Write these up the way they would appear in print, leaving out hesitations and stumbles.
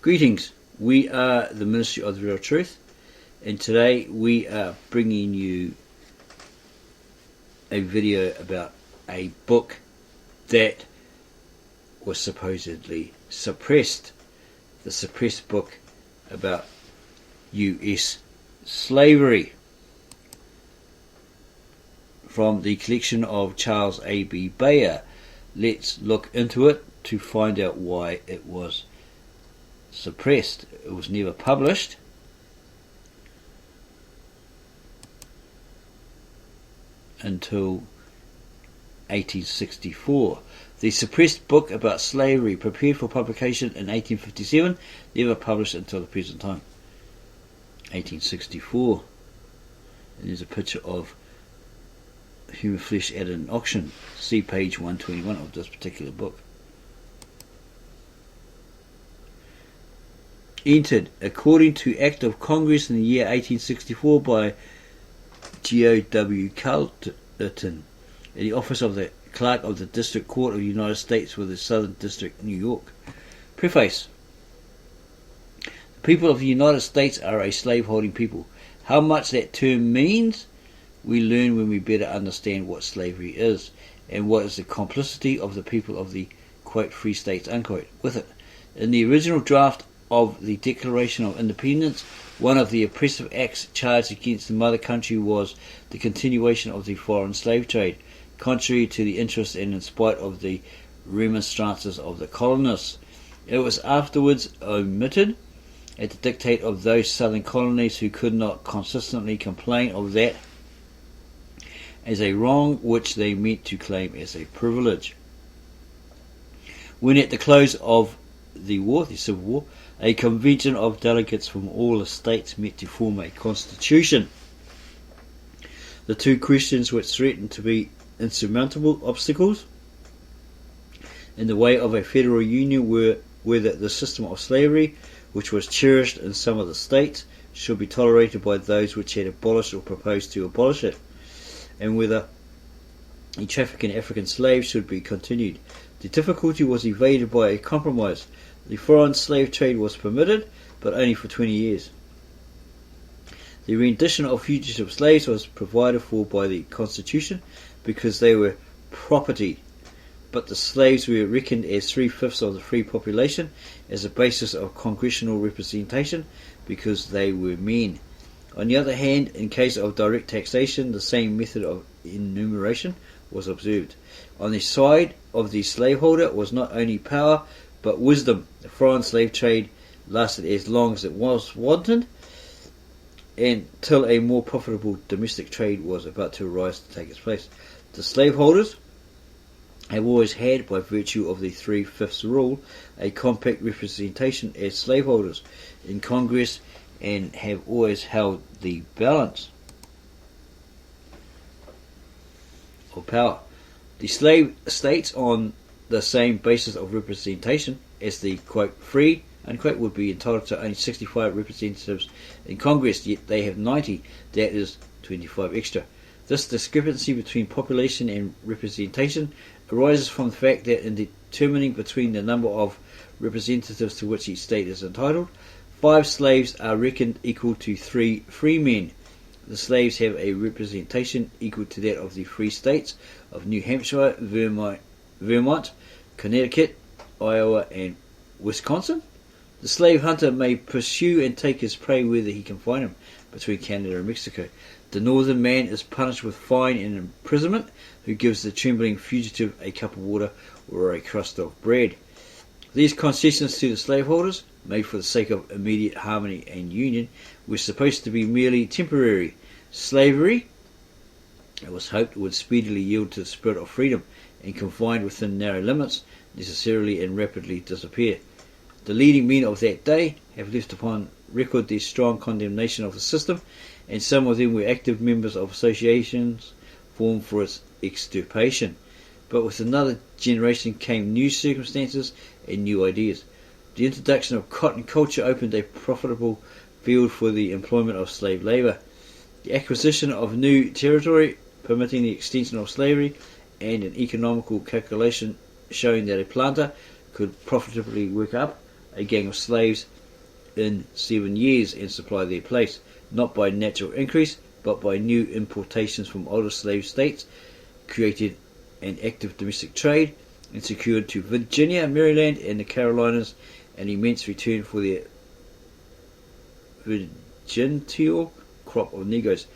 Greetings, we are the Ministry of the Real Truth, and today we are bringing you a video about a book that was supposedly suppressed. The suppressed book about US slavery from the collection of Charles A.B. Bayer. Let's look into it to find out why it was suppressed. It was never published. Until 1864. The suppressed book about slavery, prepared for publication in 1857, never published until the present time. 1864. And there's a picture of human flesh at an auction. See page 121 of this particular book. Entered according to Act of Congress in the year 1864 by G.O.W. Carleton in the office of the Clerk of the District Court of the United States for the Southern District, New York. Preface. The people of the United States are a slave-holding people. How much that term means, we learn when we better understand what slavery is, and what is the complicity of the people of the, quote, free states, unquote, with it. In the original draft of the Declaration of Independence, one of the oppressive acts charged against the mother country was the continuation of the foreign slave trade, contrary to the interests and in spite of the remonstrances of the colonists. It was afterwards omitted at the dictate of those southern colonies who could not consistently complain of that as a wrong which they meant to claim as a privilege. When at the close of the war, the Civil War, a convention of delegates from all the states met to form a constitution, the two questions which threatened to be insurmountable obstacles in the way of a federal union were whether the system of slavery, which was cherished in some of the states, should be tolerated by those which had abolished or proposed to abolish it, and whether the traffic in African slaves should be continued. The difficulty was evaded by a compromise. The foreign slave trade was permitted, but only for 20 years. The rendition of fugitive slaves was provided for by the Constitution because they were property, but the slaves were reckoned as 3/5 of the free population as a basis of congressional representation because they were men. On the other hand, in case of direct taxation, the same method of enumeration was observed. On the side of the slaveholder was not only power, but wisdom. The foreign slave trade lasted as long as it was wanted, until a more profitable domestic trade was about to arise to take its place. The slaveholders have always had, by virtue of the 3/5 rule, a compact representation as slaveholders in Congress, and have always held the balance of power. The slave states, on the same basis of representation as the, quote, free, unquote, would be entitled to only 65 representatives in Congress, yet they have 90, that is 25 extra. This discrepancy between population and representation arises from the fact that in determining between the number of representatives to which each state is entitled, 5 slaves are reckoned equal to 3 free men. The slaves have a representation equal to that of the free states of New Hampshire, Vermont, Connecticut, Iowa, and Wisconsin. The slave hunter may pursue and take his prey whether he can find him between Canada and Mexico. The northern man is punished with fine and imprisonment who gives the trembling fugitive a cup of water or a crust of bread. These concessions to the slaveholders, made for the sake of immediate harmony and union, were supposed to be merely temporary. Slavery, it was hoped, would speedily yield to the spirit of freedom, and confined within narrow limits, necessarily and rapidly disappear. The leading men of that day have left upon record their strong condemnation of the system, and some of them were active members of associations formed for its extirpation. But with another generation came new circumstances and new ideas. The introduction of cotton culture opened a profitable field for the employment of slave labour. The acquisition of new territory, permitting the extension of slavery, and an economical calculation showing that a planter could profitably work up a gang of slaves in 7 years and supply their place, not by natural increase, but by new importations from older slave states, created an active domestic trade, and secured to Virginia, Maryland, and the Carolinas an immense return for their virginal crop of Negroes.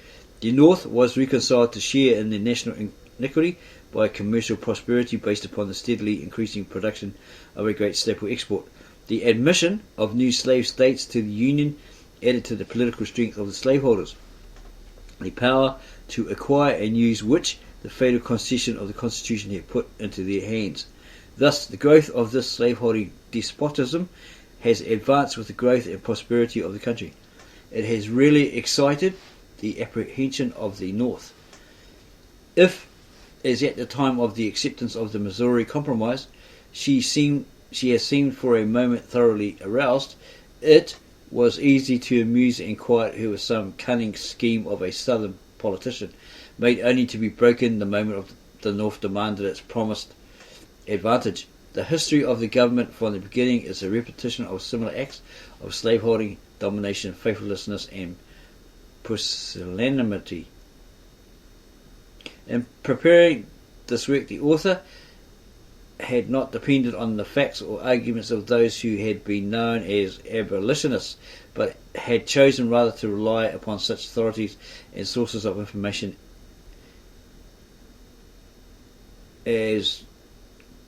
The North was reconciled to share in the national iniquity by commercial prosperity based upon the steadily increasing production of a great staple export. The admission of new slave states to the Union added to the political strength of the slaveholders, the power to acquire and use which the fatal concession of the Constitution had put into their hands. Thus, the growth of this slaveholding despotism has advanced with the growth and prosperity of the country. It has really excited the apprehension of the North. If, as at the time of the acceptance of the Missouri Compromise, she has seemed for a moment thoroughly aroused, it was easy to amuse and quiet her with some cunning scheme of a Southern politician, made only to be broken the moment of the North demanded its promised advantage. The history of the government from the beginning is a repetition of similar acts of slaveholding, domination, faithlessness, and pusillanimity. In preparing this work, the author had not depended on the facts or arguments of those who had been known as abolitionists, but had chosen rather to rely upon such authorities and sources of information as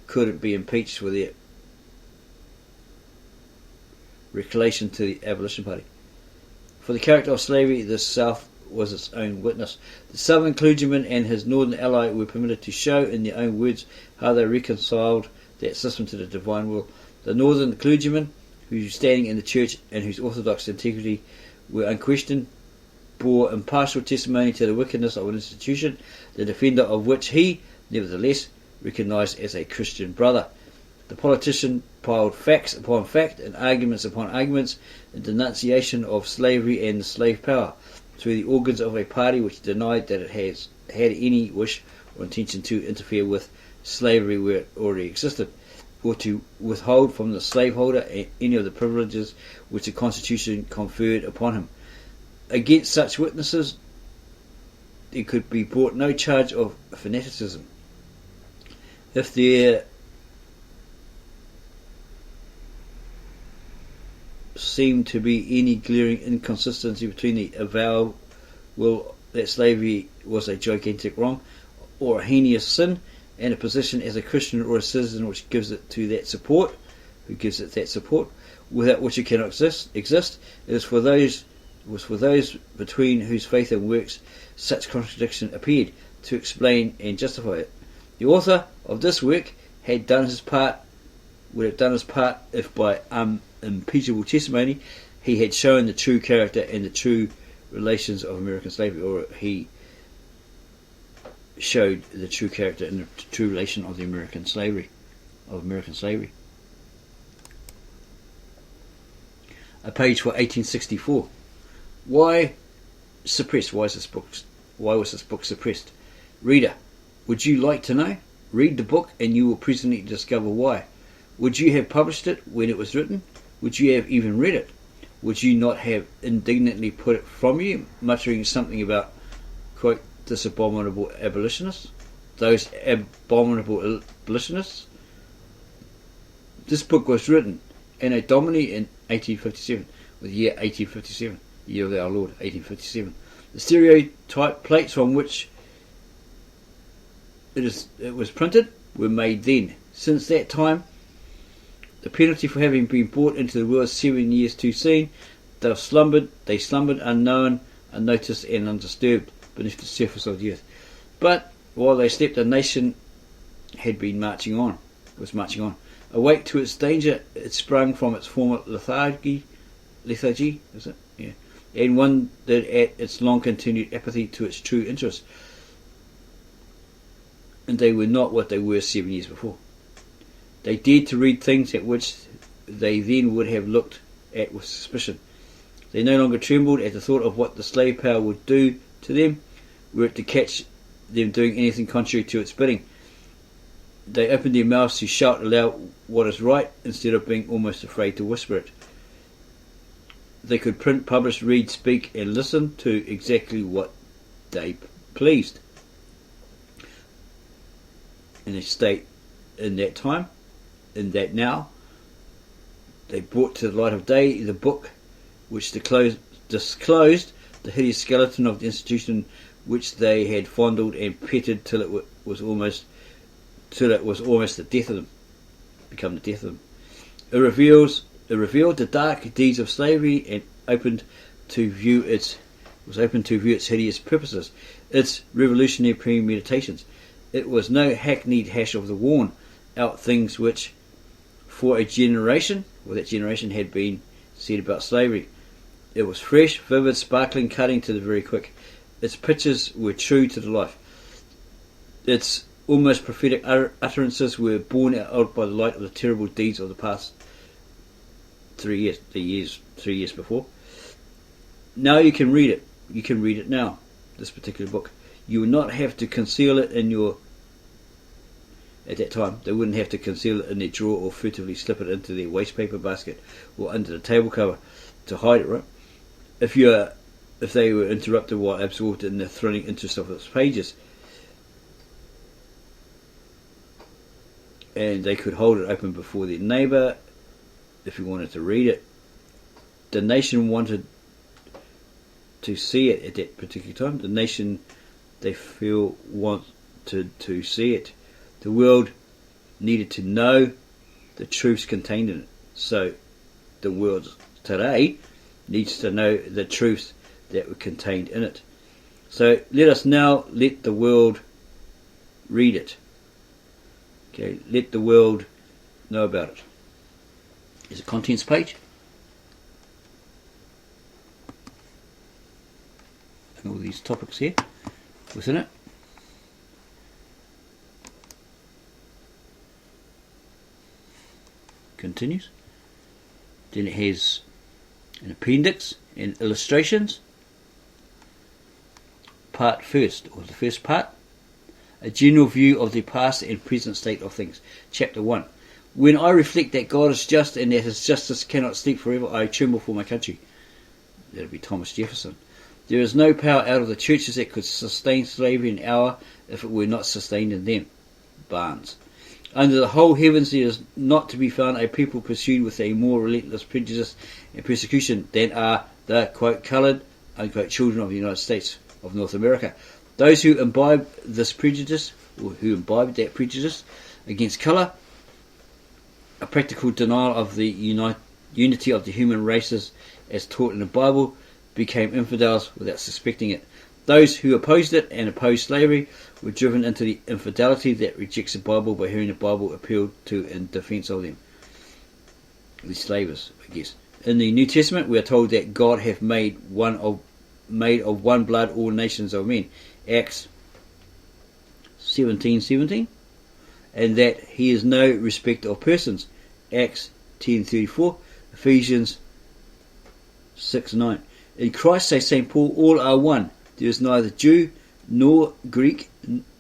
couldn't be impeached with their relation to the abolition party. For the character of slavery, the South was its own witness. The Southern clergyman and his Northern ally were permitted to show in their own words how they reconciled that system to the divine will. The Northern clergyman, whose standing in the church and whose orthodox integrity were unquestioned, bore impartial testimony to the wickedness of an institution, the defender of which he, nevertheless, recognized as a Christian brother. The politician piled facts upon fact and arguments upon arguments in denunciation of slavery and the slave power through the organs of a party which denied that it has had any wish or intention to interfere with slavery where it already existed, or to withhold from the slaveholder any of the privileges which the Constitution conferred upon him. Against such witnesses there could be brought no charge of fanaticism. If there seemed to be any glaring inconsistency between the avowal that slavery was a gigantic wrong or a heinous sin and a position as a Christian or a citizen which gives it that support, without which it cannot exist, it was for those between whose faith and works such contradiction appeared, to explain and justify it. The author of this work would have done his part if by unimpeachable testimony he had shown the true character and the true relations of American slavery, or he showed the true character and the true relation of the American slavery. A page for 1864. Why suppressed? Why was this book suppressed? Reader, would you like to know? Read the book and you will presently discover why. Would you have published it when it was written? Would you have even read it? Would you not have indignantly put it from you, muttering something about, quote, this abominable abolitionist? Those abominable abolitionists? This book was written Anno Domini in 1857, with the year 1857, year of our Lord, 1857. The stereotype plates from which it was printed were made then. Since that time, the penalty for having been brought into the world 7 years too soon, they slumbered unknown, unnoticed and undisturbed beneath the surface of the earth. But while they slept, a nation was marching on. Awake to its danger, it sprung from its former lethargy, is it? Yeah. And wondered at its long-continued apathy to its true interests. And they were not what they were 7 years before. They dared to read things at which they then would have looked at with suspicion. They no longer trembled at the thought of what the slave power would do to them, were it to catch them doing anything contrary to its bidding. They opened their mouths to shout aloud what is right instead of being almost afraid to whisper it. They could print, publish, read, speak, and listen to exactly what they pleased. In a state, in that time, in that now, they brought to the light of day the book which disclosed the hideous skeleton of the institution which they had fondled and petted till it was almost the death of them, become the death of them. It revealed the dark deeds of slavery and was open to view its hideous purposes, its revolutionary premeditations. It was no hackneyed hash of the worn out things which, for a generation, that generation had been said about slavery. It was fresh, vivid, sparkling, cutting to the very quick. Its pictures were true to the life. Its almost prophetic utterances were borne out by the light of the terrible deeds of the past 3 years before. Now you can read it. You can read it now, this particular book. You will not have to conceal it at that time, they wouldn't have to conceal it in their drawer or furtively slip it into their wastepaper basket or under the table cover to hide it, right? If they were interrupted while absorbed in the thrilling interest of its pages, and they could hold it open before their neighbour if he wanted to read it. The nation wanted to see it at that particular time. The nation, they feel, wanted to see it. The world needed to know the truths contained in it. So the world today needs to know the truths that were contained in it. So let us now let the world read it. Okay, let the world know about it. There's a contents page. And all these topics here within it. Continues. Then it has an appendix and illustrations. Part first, or the first part, a general view of the past and present state of things. Chapter 1. When I reflect that God is just and that his justice cannot sleep forever, I tremble for my country. That'll be Thomas Jefferson. There is no power out of the churches that could sustain slavery an hour if it were not sustained in them. Barnes. Under the whole heavens there is not to be found a people pursued with a more relentless prejudice and persecution than are the, quote, coloured, unquote, children of the United States of North America. Those who imbibe this prejudice, or who imbibe that prejudice against colour, a practical denial of the unity of the human races as taught in the Bible, became infidels without suspecting it. Those who opposed it and opposed slavery were driven into the infidelity that rejects the Bible by hearing the Bible appealed to in defence of them. The slavers, I guess. In the New Testament we are told that God hath made of one blood all nations of men. Acts 17:17. And that he is no respecter of persons. Acts 10:34. Ephesians 6:9. In Christ, says St. Paul, all are one. There is neither Jew nor Greek,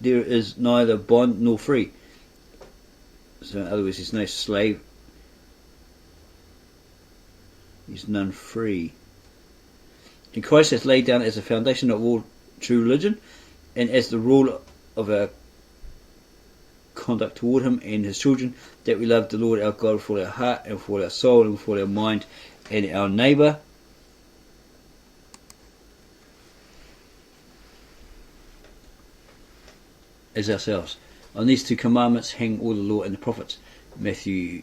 there is neither bond nor free. So in other words, there's no slave, there's none free. And Christ has laid down as a foundation of all true religion and as the rule of our conduct toward him and his children, that we love the Lord our God with all our heart and with all our soul and with all our mind, and our neighbour as ourselves. On these two commandments hang all the law and the prophets. Matthew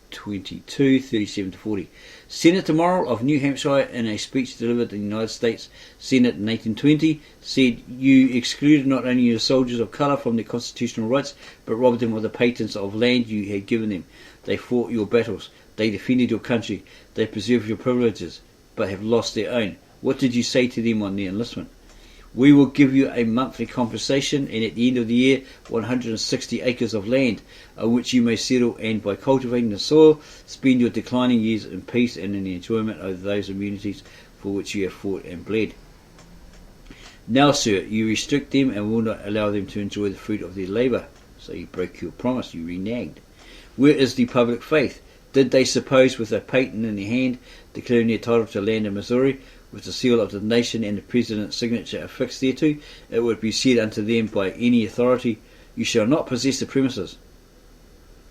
22:37-40. Senator Morrill of New Hampshire, in a speech delivered in the United States Senate in 1820, said, "You excluded not only your soldiers of colour from their constitutional rights, but robbed them of the patents of land you had given them. They fought your battles. They defended your country. They preserved your privileges, but have lost their own. What did you say to them on their enlistment? We will give you a monthly compensation, and at the end of the year 160 acres of land, on which you may settle, and by cultivating the soil, spend your declining years in peace and in the enjoyment of those immunities for which you have fought and bled. Now, sir, you restrict them and will not allow them to enjoy the fruit of their labour." So you broke your promise, you reneged. Where is the public faith? Did they suppose with a patent in their hand, declaring their title to land in Missouri, with the seal of the nation and the President's signature affixed thereto, it would be said unto them by any authority, you shall not possess the premises.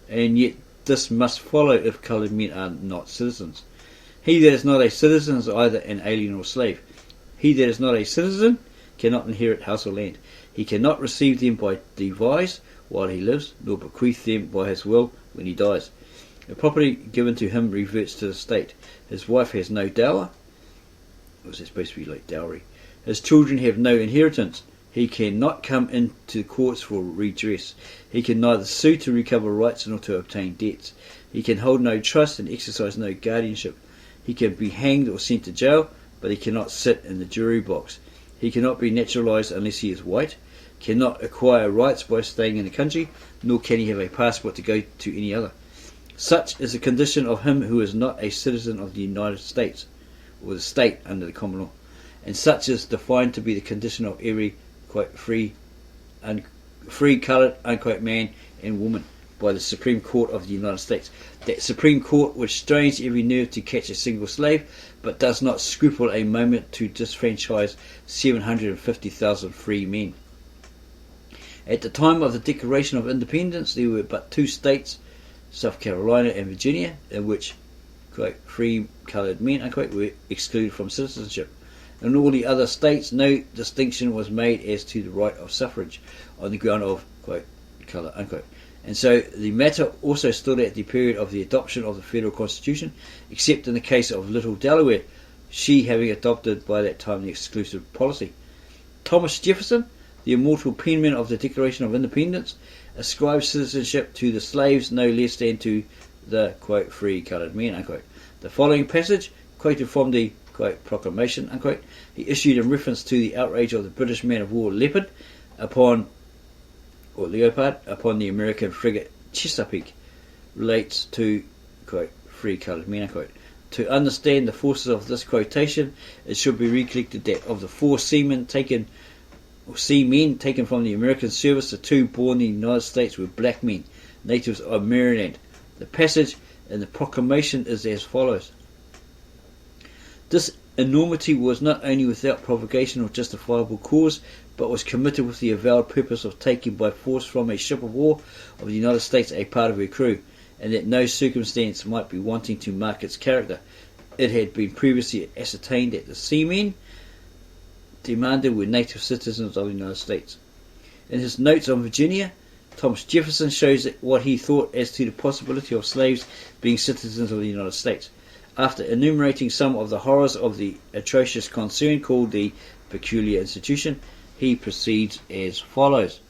And yet this must follow if coloured men are not citizens. He that is not a citizen is either an alien or slave. He that is not a citizen cannot inherit house or land. He cannot receive them by devise while he lives, nor bequeath them by his will when he dies. The property given to him reverts to the state. His wife has no dower. Was it supposed to be like dowry? His children have no inheritance. He cannot come into the courts for redress. He can neither sue to recover rights nor to obtain debts. He can hold no trust and exercise no guardianship. He can be hanged or sent to jail, but he cannot sit in the jury box. He cannot be naturalised unless he is white, cannot acquire rights by staying in the country, nor can he have a passport to go to any other. Such is the condition of him who is not a citizen of the United States, or the state under the common law. And such is defined to be the condition of every, quote, free coloured, unquote, man and woman by the Supreme Court of the United States. That Supreme Court which strains every nerve to catch a single slave, but does not scruple a moment to disfranchise 750,000 free men. At the time of the Declaration of Independence, there were but two states, South Carolina and Virginia, in which, quote, free coloured men, unquote, were excluded from citizenship. In all the other states, no distinction was made as to the right of suffrage on the ground of, quote, colour, unquote. And so the matter also stood at the period of the adoption of the Federal Constitution, except in the case of Little Delaware, she having adopted by that time the exclusive policy. Thomas Jefferson, the immortal penman of the Declaration of Independence, ascribed citizenship to the slaves no less than to the, quote, free coloured men, unquote. The following passage, quoted from the, quote, proclamation, unquote, he issued in reference to the outrage of the British man-of-war Leopard upon the American frigate Chesapeake, relates to, quote, free coloured men, unquote. To understand the forces of this quotation, it should be recollected that of the 4 seamen taken from the American service, the 2 born in the United States were black men, natives of Maryland. The passage in the proclamation is as follows. This enormity was not only without provocation or justifiable cause, but was committed with the avowed purpose of taking by force from a ship of war of the United States a part of her crew, and that no circumstance might be wanting to mark its character. It had been previously ascertained that the seamen demanded were native citizens of the United States. In his notes on Virginia, Thomas Jefferson shows that what he thought as to the possibility of slaves being citizens of the United States. After enumerating some of the horrors of the atrocious concern called the peculiar institution, he proceeds as follows.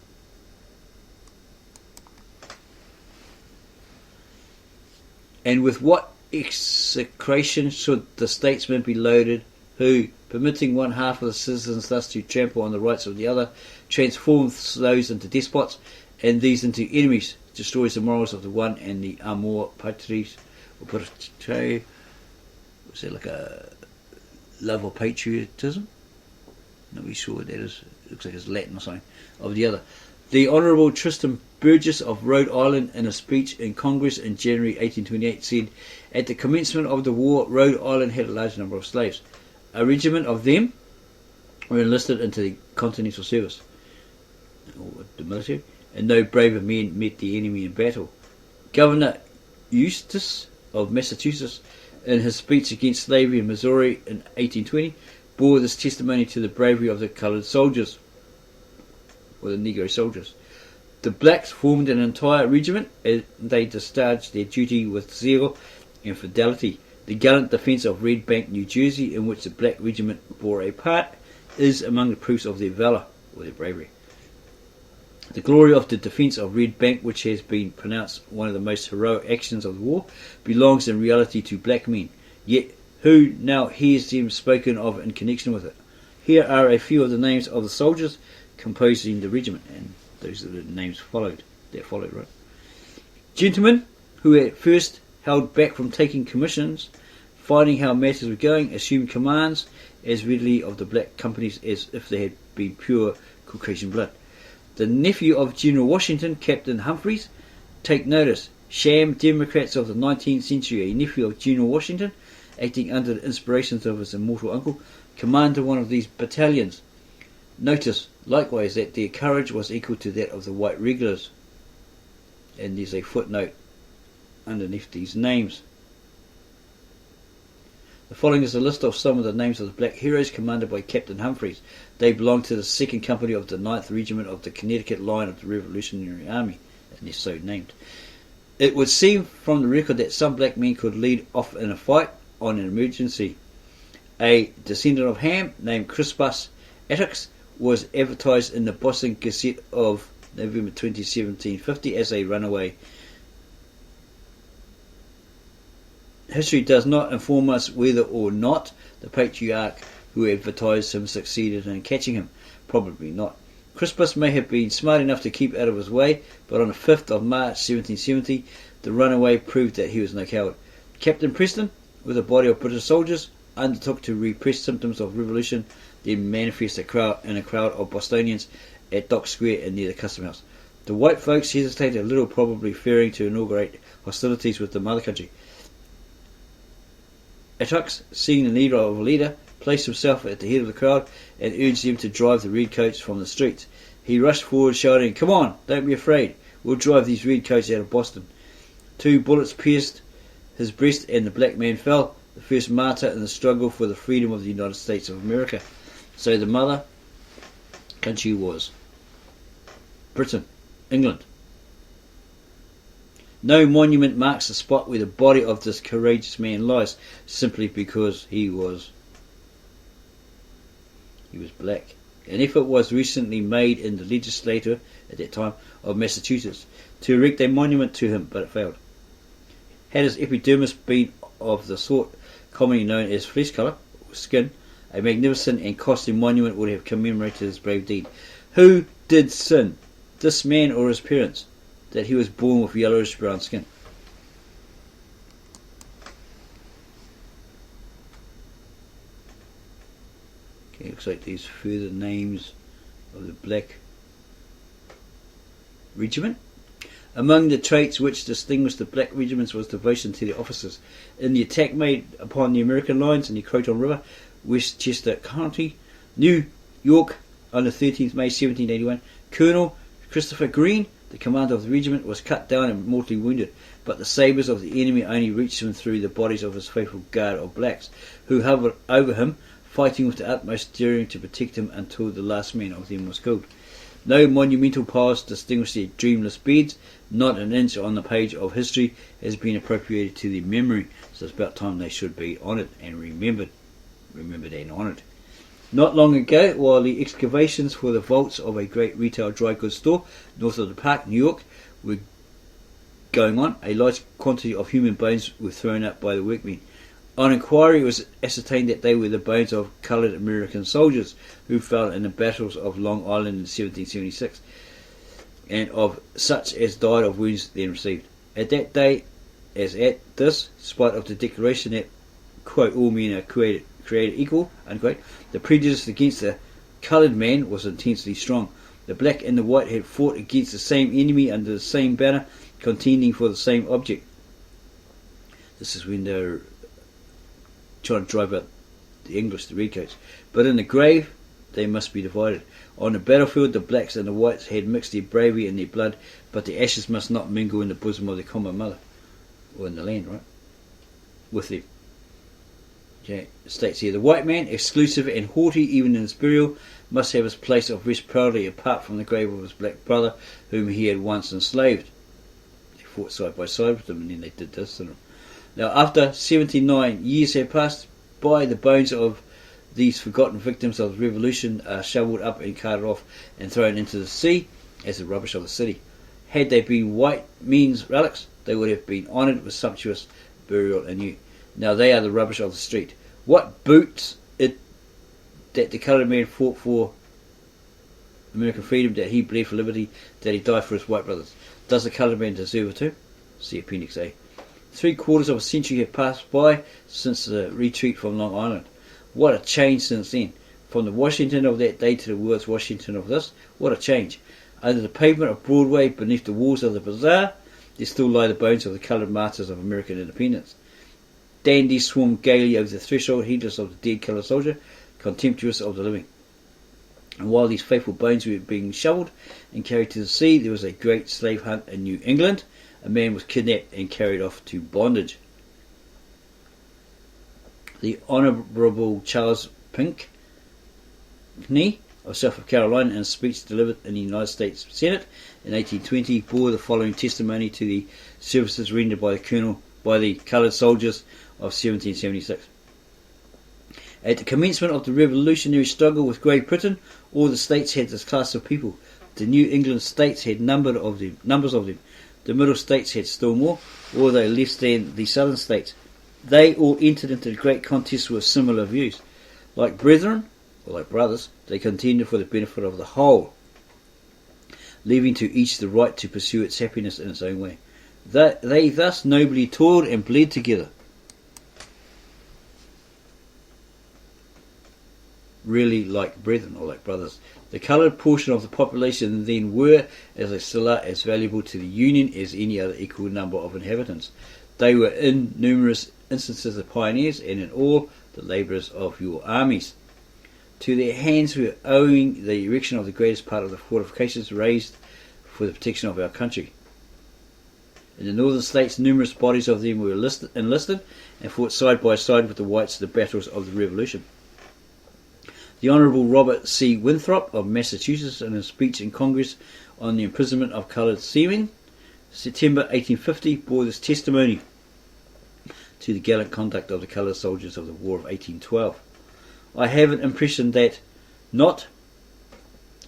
And with what execration should the statesman be loaded who, permitting one half of the citizens thus to trample on the rights of the other, transforms those into despots, and these into enemies, destroys the morals of the one, and the amor patris, or patri, was that like a love or patriotism? Not really sure what that is. It looks like it's Latin or something. Of the other. The Honourable Tristram Burgess of Rhode Island, in a speech in Congress in January 1828, said, at the commencement of the war, Rhode Island had a large number of slaves. A regiment of them were enlisted into the Continental Service, or the military, and no braver men met the enemy in battle. Governor Eustis of Massachusetts, in his speech against slavery in Missouri in 1820, bore this testimony to the bravery of the coloured soldiers, or the Negro soldiers. The blacks formed an entire regiment, and they discharged their duty with zeal and fidelity. The gallant defence of Red Bank, New Jersey, in which the black regiment bore a part, is among the proofs of their valour, or their bravery. The glory of the defence of Red Bank, which has been pronounced one of the most heroic actions of the war, belongs in reality to black men, yet who now hears them spoken of in connection with it? Here are a few of the names of the soldiers composing the regiment, and those are the names that followed, right? Gentlemen who at first held back from taking commissions, finding how matters were going, assumed commands as readily of the black companies as if they had been pure Caucasian blood. The nephew of General Washington, Captain Humphreys. Take notice, sham Democrats of the 19th century, a nephew of General Washington, acting under the inspirations of his immortal uncle, commanded one of these battalions. Notice, likewise, that their courage was equal to that of the white regulars. And there's a footnote underneath these names. The following is a list of some of the names of the black heroes commanded by Captain Humphreys. They belonged to the 2nd Company of the 9th Regiment of the Connecticut Line of the Revolutionary Army, and they're so named. It would seem from the record that some black men could lead off in a fight on an emergency. A descendant of Ham, named Crispus Attucks, was advertised in the Boston Gazette of November 20, 1750 as a runaway. History does not inform us whether or not the patriarch who advertised him succeeded in catching him. Probably not. Crispus may have been smart enough to keep out of his way, but on the 5th of March 1770 the runaway proved that he was no coward. Captain Preston, with a body of British soldiers, undertook to repress symptoms of revolution, then manifest in a crowd of Bostonians at Dock Square and near the Custom House. The white folks hesitated a little, probably fearing to inaugurate hostilities with the mother country. Attucks, seeing the need of a leader, placed himself at the head of the crowd and urged them to drive the redcoats from the streets. He rushed forward shouting, "Come on, don't be afraid, we'll drive these redcoats out of Boston." 2 bullets pierced his breast and the black man fell, the first martyr in the struggle for the freedom of the United States of America. So the mother country was Britain, England. No monument marks the spot where the body of this courageous man lies, simply because he was black. An effort was recently made in the legislature at that time of Massachusetts to erect a monument to him, but it failed. Had his epidermis been of the sort commonly known as flesh colour, or skin, a magnificent and costly monument would have commemorated his brave deed. Who did sin, this man or his parents, that he was born with yellowish brown skin? Okay, looks like these further names of the black regiment. Among the traits which distinguished the black regiments was devotion to their officers. In the attack made upon the American lines in the Croton River, Westchester County, New York, on the 13th May 1781, Colonel Christopher Green, the commander of the regiment, was cut down and mortally wounded, but the sabres of the enemy only reached him through the bodies of his faithful guard of blacks, who hovered over him, fighting with the utmost daring to protect him until the last man of them was killed. No monumental piles distinguish their dreamless beds. Not an inch on the page of history has been appropriated to their memory, so it's about time they should be honoured and remembered and honoured. Not long ago, while the excavations for the vaults of a great retail dry goods store north of the Park, New York, were going on, a large quantity of human bones were thrown up by the workmen. On inquiry, it was ascertained that they were the bones of coloured American soldiers who fell in the battles of Long Island in 1776, and of such as died of wounds then received. At that day, as at this, spite of the declaration that, quote, all men are created equal, unquote, the prejudice against the coloured man was intensely strong. The black and the white had fought against the same enemy under the same banner, contending for the same object. This is when they're trying to drive out the English, the redcoats. But in the grave, they must be divided. On the battlefield, the blacks and the whites had mixed their bravery and their blood, but the ashes must not mingle in the bosom of their common mother, or in the land, right, with them. Okay, it states here, the white man, exclusive and haughty even in his burial, must have his place of rest proudly apart from the grave of his black brother, whom he had once enslaved. They fought side by side with them, and then they did this to them. Now, after 79 years have passed by, the bones of these forgotten victims of the revolution are shovelled up and carted off and thrown into the sea as the rubbish of the city. Had they been white men's relics, they would have been honoured with sumptuous burial anew. Now they are the rubbish of the street. What boots it that the coloured man fought for American freedom, that he bled for liberty, that he died for his white brothers? Does the coloured man deserve it too? See Appendix A. 3/4 of a century have passed by since the retreat from Long Island. What a change since then. From the Washington of that day to the world's Washington of this, what a change. Under the pavement of Broadway, beneath the walls of the bazaar, there still lie the bones of the coloured martyrs of American independence. Dandies swarmed gaily over the threshold, heedless of the dead coloured soldier, contemptuous of the living. And while these faithful bones were being shovelled and carried to the sea, there was a great slave hunt in New England. A man was kidnapped and carried off to bondage. The Honourable Charles Pinckney of South Carolina, in a speech delivered in the United States Senate in 1820, bore the following testimony to the services rendered by the coloured soldiers of 1776. At the commencement of the revolutionary struggle with Great Britain, all the states had this class of people. The New England states had numbers of them. The Middle states had still more, although less than the Southern states. They all entered into the great contest with similar views. Like brethren, or like brothers, they contended for the benefit of the whole, leaving to each the right to pursue its happiness in its own way. They thus nobly toiled and bled together. Really like brethren, or like brothers. The coloured portion of the population then were, as they still are, as valuable to the Union as any other equal number of inhabitants. They were in numerous instances the pioneers, and in all the labourers of your armies. To their hands were owing the erection of the greatest part of the fortifications raised for the protection of our country. In the northern states, numerous bodies of them were enlisted and fought side by side with the whites in the battles of the Revolution. The Honourable Robert C. Winthrop of Massachusetts, in a speech in Congress on the imprisonment of coloured seamen, September 1850, bore this testimony to the gallant conduct of the coloured soldiers of the War of 1812. I have an impression that, not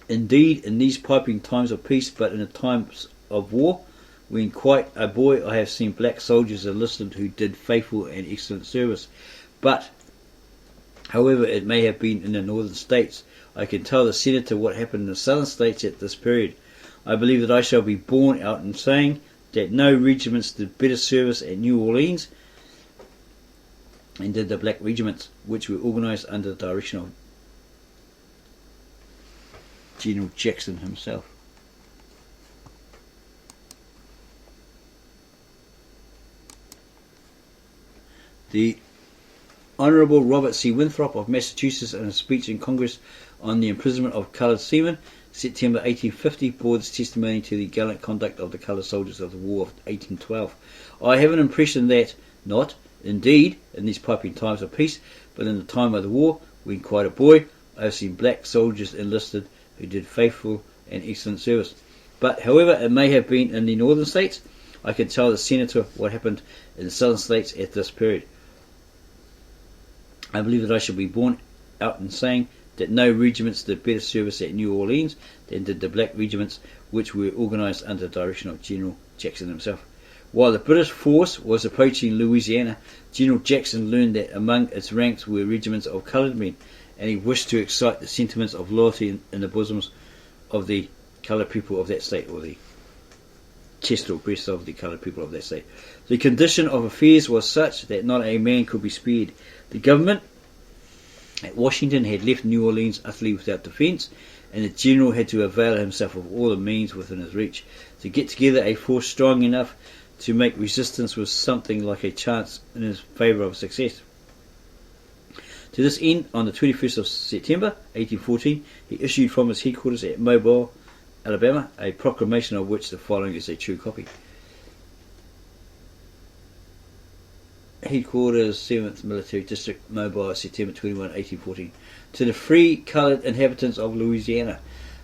indeed in these piping times of peace, but in the times of war, when quite a boy, I have seen black soldiers enlisted who did faithful and excellent service. But, however it may have been in the northern states, I can tell the Senator what happened in the southern states at this period. I believe that I shall be borne out in saying that no regiments did better service at New Orleans than did the black regiments, which were organised under the direction of General Jackson himself. The Honourable Robert C. Winthrop of Massachusetts, in a speech in Congress on the imprisonment of coloured seamen, September 1850, bore this testimony to the gallant conduct of the coloured soldiers of the War of 1812. I have an impression that, not indeed in these piping times of peace, but in the time of the war, when quite a boy, I have seen black soldiers enlisted who did faithful and excellent service. But however it may have been in the northern states, I can tell the Senator what happened in the southern states at this period. I believe that I shall be borne out in saying that no regiments did better service at New Orleans than did the black regiments, which were organised under the direction of General Jackson himself. While the British force was approaching Louisiana, General Jackson learned that among its ranks were regiments of coloured men, and he wished to excite the sentiments of loyalty in the bosoms of the coloured people of that state, or the chest or breast of the coloured people of that state. The condition of affairs was such that not a man could be spared. The government at Washington had left New Orleans utterly without defence, and the general had to avail himself of all the means within his reach to get together a force strong enough to make resistance with something like a chance in his favour of success. To this end, on the 21st of September 1814, he issued from his headquarters at Mobile, Alabama, a proclamation of which the following is a true copy. Headquarters, 7th Military District, Mobile, September 21, 1814. To the free coloured inhabitants of Louisiana,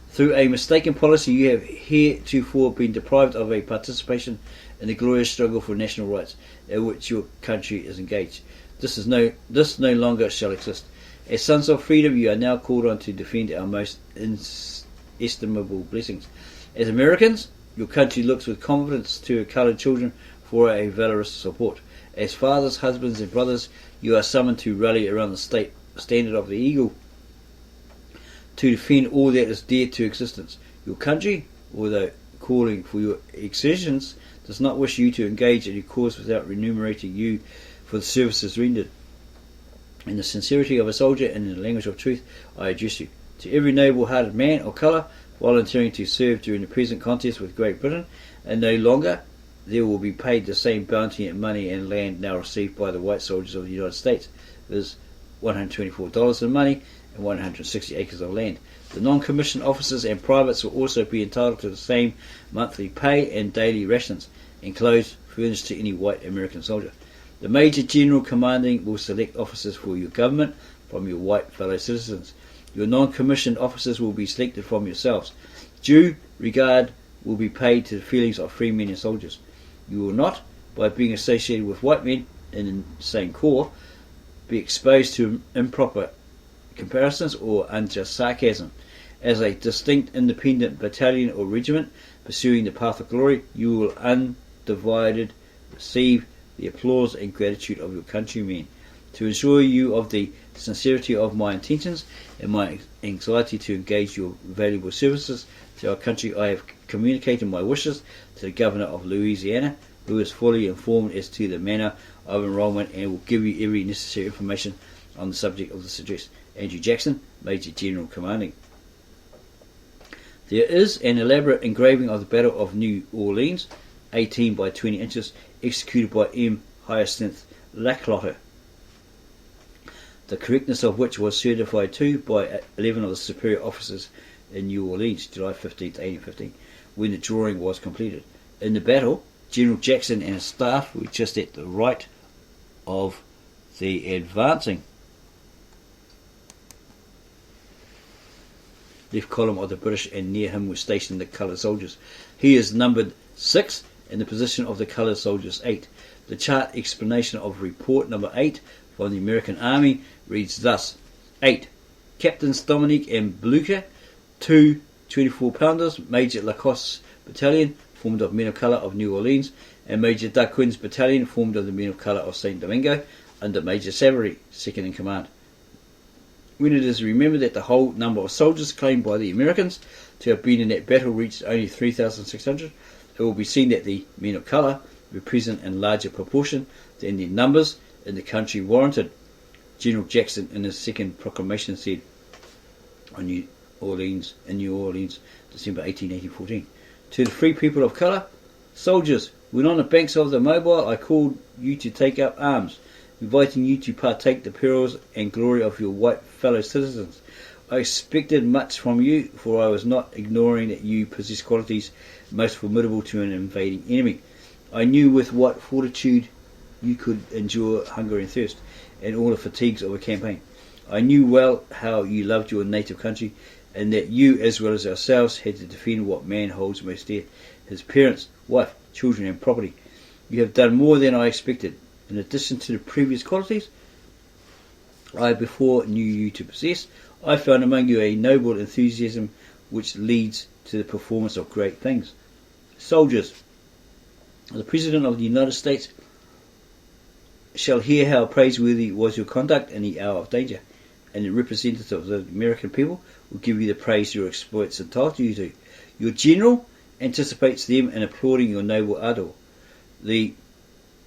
through a mistaken policy you have heretofore been deprived of a participation in the glorious struggle for national rights in which your country is engaged. This no longer shall exist. As sons of freedom, you are now called on to defend our most inestimable blessings. As Americans, your country looks with confidence to her coloured children for a valorous support. As fathers, husbands and brothers, you are summoned to rally around the state standard of the eagle, to defend all that is dear to existence. Your country, although calling for your exertions, does not wish you to engage in your cause without remunerating you for the services rendered. In the sincerity of a soldier and in the language of truth, I address you. To every noble-hearted man or colour volunteering to serve during the present contest with Great Britain, and no longer they will be paid the same bounty in money and land now received by the white soldiers of the United States. There's $124 in money and 160 acres of land. The non-commissioned officers and privates will also be entitled to the same monthly pay and daily rations and clothes furnished to any white American soldier. The Major General commanding will select officers for your government from your white fellow citizens. Your non-commissioned officers will be selected from yourselves. Due regard will be paid to the feelings of free men and soldiers. You will not, by being associated with white men in the same corps, be exposed to improper comparisons or unjust sarcasm. As a distinct independent battalion or regiment pursuing the path of glory, you will undivided receive the applause and gratitude of your countrymen. To assure you of the sincerity of my intentions and my anxiety to engage your valuable services to our country, I have communicated my wishes to the Governor of Louisiana, who is fully informed as to the manner of enrolment and will give you every necessary information on the subject of this address. Andrew Jackson, Major General Commanding. There is an elaborate engraving of the Battle of New Orleans, 18 by 20 inches, executed by M. Hyacinth Lacklotter, the correctness of which was certified to by 11 of the superior officers in New Orleans, July 15, 1815, when the drawing was completed. In the battle, General Jackson and his staff were just at the right of the advancing left column of the British, and near him were stationed the coloured soldiers. He is numbered 6 and the position of the coloured soldiers 8. The chart explanation of report number 8 from the American Army reads thus: 8. Captains Dominique and Blucher, 2 24-pounders, Major Lacosse's battalion, formed of men of colour of New Orleans, and Major Darquin's battalion, formed of the men of colour of St. Domingo, under Major Savary, second in command. When it is remembered that the whole number of soldiers claimed by the Americans to have been in that battle reached only 3,600, it will be seen that the men of colour were present in larger proportion than their numbers in the country warranted. General Jackson in his second proclamation said in New Orleans, December 1814, to the free people of colour: soldiers, when on the banks of the Mobile I called you to take up arms, inviting you to partake the perils and glory of your white fellow citizens. I expected much from you, for I was not ignoring that you possess qualities most formidable to an invading enemy. I knew with what fortitude you could endure hunger and thirst, and all the fatigues of a campaign. I knew well how you loved your native country, and that you, as well as ourselves, had to defend what man holds most dear: his parents, wife, children, and property. You have done more than I expected. In addition to the previous qualities I before knew you to possess, I found among you a noble enthusiasm which leads to the performance of great things. Soldiers, the President of the United States shall hear how praiseworthy was your conduct in the hour of danger, and the representatives of the American people will give you the praise your exploits entitle you to. Your general anticipates them in applauding your noble ardour. The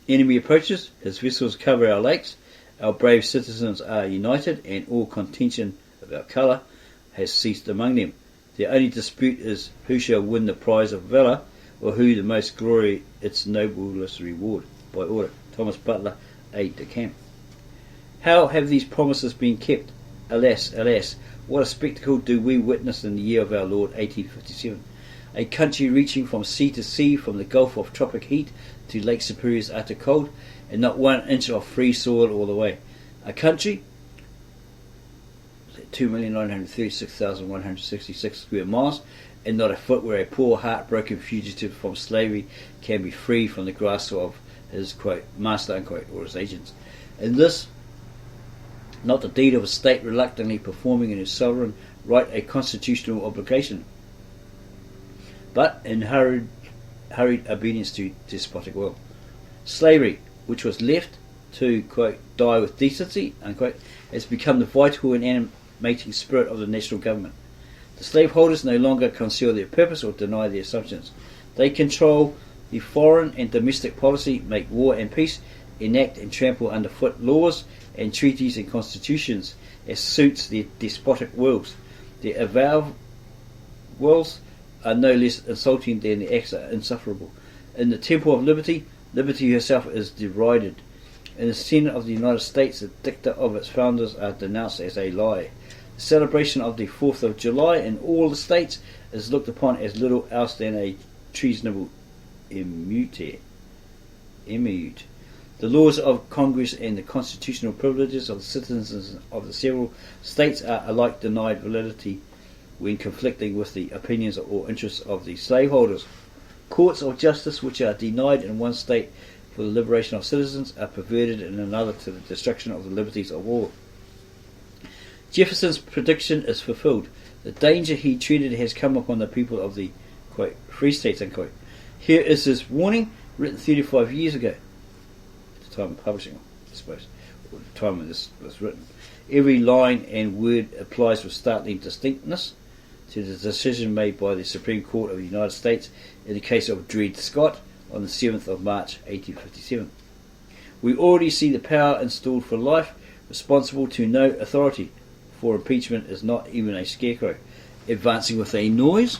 enemy approaches, his vessels cover our lakes, our brave citizens are united, and all contention about colour has ceased among them. The only dispute is who shall win the prize of valour, or who the most glory its noblest reward. By order, Thomas Butler, aide de camp. How have these promises been kept? Alas, alas, what a spectacle do we witness in the year of our Lord 1857. A country reaching from sea to sea, from the Gulf of tropic heat to Lake Superior's utter cold, and not 1 inch of free soil all the way. A country 2,936,166 square miles, and not a foot where a poor heartbroken fugitive from slavery can be free from the grasp of his, quote, master, unquote, or his agents. And this, not the deed of a state reluctantly performing in its sovereign right a constitutional obligation, but in hurried obedience to despotic will. Slavery, which was left to, quote, die with decency, unquote, has become the vital and animating spirit of the national government. The slaveholders no longer conceal their purpose or deny their assumptions. They control the foreign and domestic policy, make war and peace, enact and trample underfoot laws and treaties and constitutions as suits their despotic wills. Their avowed wills are no less insulting than the acts are insufferable. In the Temple of Liberty, liberty herself is derided. In the Senate of the United States, the dicta of its founders are denounced as a lie. The celebration of the 4th of July in all the states is looked upon as little else than a treasonable emeute. The laws of Congress and the constitutional privileges of the citizens of the several states are alike denied validity when conflicting with the opinions or interests of the slaveholders. Courts of justice which are denied in one state for the liberation of citizens are perverted in another to the destruction of the liberties of all. Jefferson's prediction is fulfilled. The danger he treated has come upon the people of the, quote, free states, unquote. Here is his warning, written 35 years ago, at the time of publishing, I suppose, or the time when this was written. Every line and word applies with startling distinctness to the decision made by the Supreme Court of the United States in the case of Dred Scott on the 7th of March 1857. We already see the power installed for life, responsible to no authority, for impeachment is not even a scarecrow, advancing with a noise.